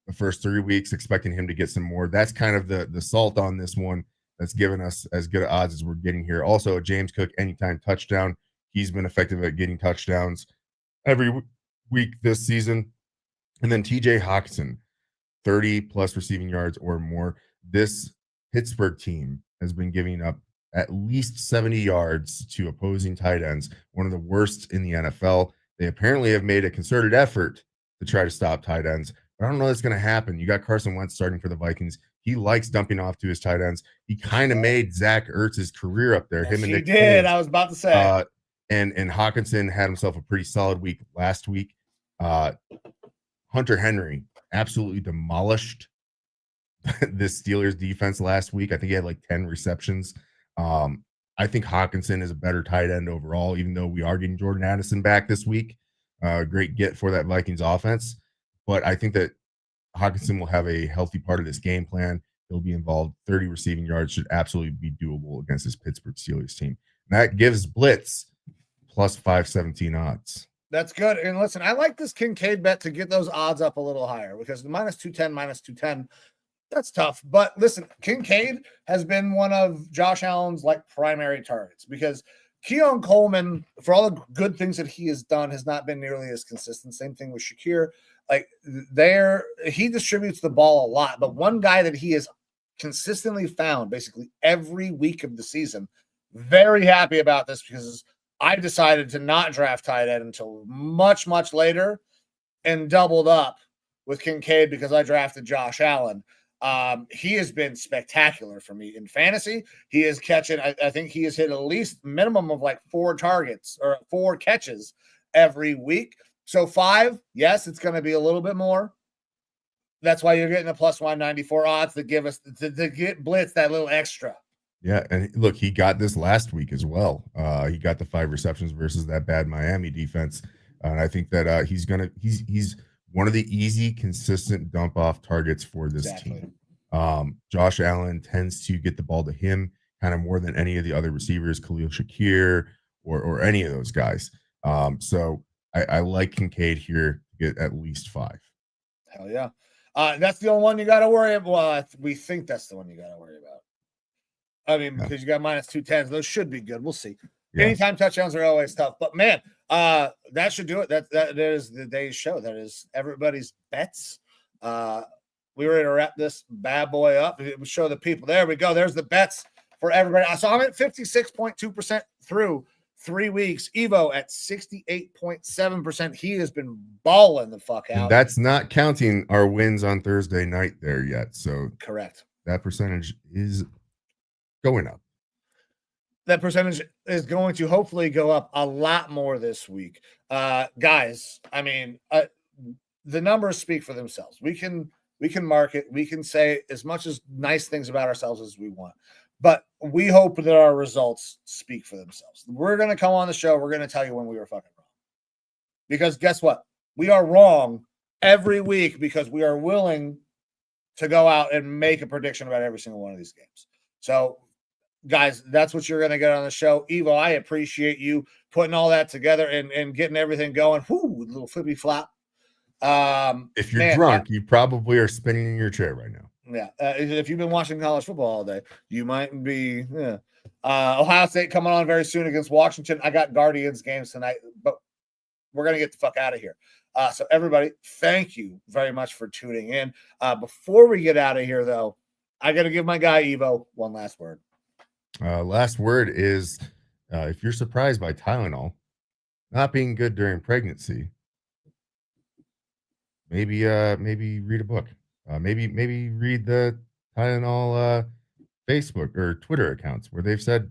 [SPEAKER 2] the first 3 weeks, expecting him to get some more. That's kind of the salt on this one that's given us as good odds as we're getting here. Also, James Cook, anytime touchdown. He's been effective at getting touchdowns every week this season. And then TJ Hawkinson, 30+ receiving yards or more. This Pittsburgh team has been giving up at least 70 yards to opposing tight ends, one of the worst in the NFL. They apparently have made a concerted effort to try to stop tight ends, but I don't know that's going to happen. You got Carson Wentz starting for the Vikings. He likes dumping off to his tight ends. He kind of made Zach Ertz's career up there.
[SPEAKER 1] Yes,
[SPEAKER 2] Him and Nick
[SPEAKER 1] he did.
[SPEAKER 2] Foles.
[SPEAKER 1] I was about to say.
[SPEAKER 2] And Hawkinson had himself a pretty solid week last week. Hunter Henry absolutely demolished this Steelers defense last week. I think he had like 10 receptions. I think Hawkinson is a better tight end overall, even though we are getting Jordan Addison back this week. Great get for that Vikings offense. But I think that Hawkinson will have a healthy part of this game plan. He'll be involved. 30 receiving yards should absolutely be doable against this Pittsburgh Steelers team. And that gives Blitz plus 517 odds.
[SPEAKER 1] That's good. And listen, I like this Kincaid bet to get those odds up a little higher because the -210, that's tough. But listen, Kincaid has been one of Josh Allen's like primary targets because Keon Coleman, for all the good things that he has done, has not been nearly as consistent. Same thing with Shakir. Like he distributes the ball a lot, but one guy that he has consistently found basically every week of the season. Very happy about this because I decided to not draft tight end until much, much later and doubled up with Kincaid because I drafted Josh Allen. He has been spectacular for me in fantasy. He is catching, I think he has hit at least minimum of like 4 targets or 4 catches every week. So 5, yes, it's going to be a little bit more. That's why you're getting a plus 194 odds to give us to get Blitz that little extra.
[SPEAKER 2] Yeah, and look, he got this last week as well. He got the 5 receptions versus that bad Miami defense, and I think that he's one of the easy, consistent dump off targets for this team. Josh Allen tends to get the ball to him kind of more than any of the other receivers, Khalil Shakir or any of those guys. So I like Kincaid here to get at least 5.
[SPEAKER 1] Hell yeah. That's the only one you got to worry about. Well, we think that's the one you got to worry about. I mean, because you got minus 210s. Those should be good. We'll see. Yeah. Anytime touchdowns are always tough. But, man, that should do it. That is the day's show. That is everybody's bets. We were going to wrap this bad boy up. It would show the people. There we go. There's the bets for everybody. So I'm at 56.2% through 3 weeks. Evo at 68.7%. He has been balling the fuck out.
[SPEAKER 2] And that's not counting our wins on Thursday night there yet. So
[SPEAKER 1] correct.
[SPEAKER 2] That percentage is going up.
[SPEAKER 1] That percentage is going to hopefully go up a lot more this week. Guys, I mean, the numbers speak for themselves. We can market, we can say as much as nice things about ourselves as we want, but we hope that our results speak for themselves. We're going to come on the show. We're going to tell you when we were fucking wrong, because guess what? We are wrong every week because we are willing to go out and make a prediction about every single one of these games. So, guys, that's what you're going to get on the show. Evo, I appreciate you putting all that together and getting everything going. Whoo, little flippy flop.
[SPEAKER 2] If you're drunk, you probably are spinning in your chair right now.
[SPEAKER 1] Yeah. If you've been watching college football all day, you might be. Yeah. Ohio State coming on very soon against Washington. I got Guardians games tonight, but we're going to get the fuck out of here. So everybody, thank you very much for tuning in. Before we get out of here, though, I got to give my guy Evo one last word.
[SPEAKER 2] Last word is, if you're surprised by Tylenol not being good during pregnancy, maybe read a book. Maybe read the Tylenol Facebook or Twitter accounts where they've said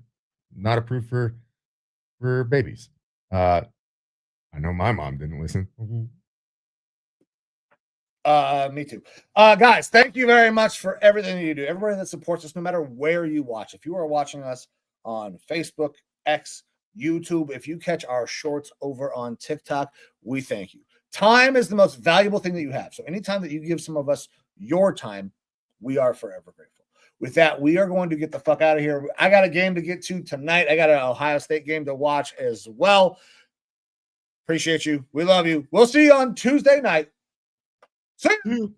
[SPEAKER 2] not approved for babies. I know my mom didn't listen.
[SPEAKER 1] Me too. Guys, thank you very much for everything that you do. Everybody that supports us, no matter where you watch. If you are watching us on Facebook, X, YouTube, if you catch our shorts over on TikTok, we thank you. Time is the most valuable thing that you have. So anytime that you give some of us your time, we are forever grateful. With that, we are going to get the fuck out of here. I got a game to get to tonight. I got an Ohio State game to watch as well. Appreciate you. We love you. We'll see you on Tuesday night. See you.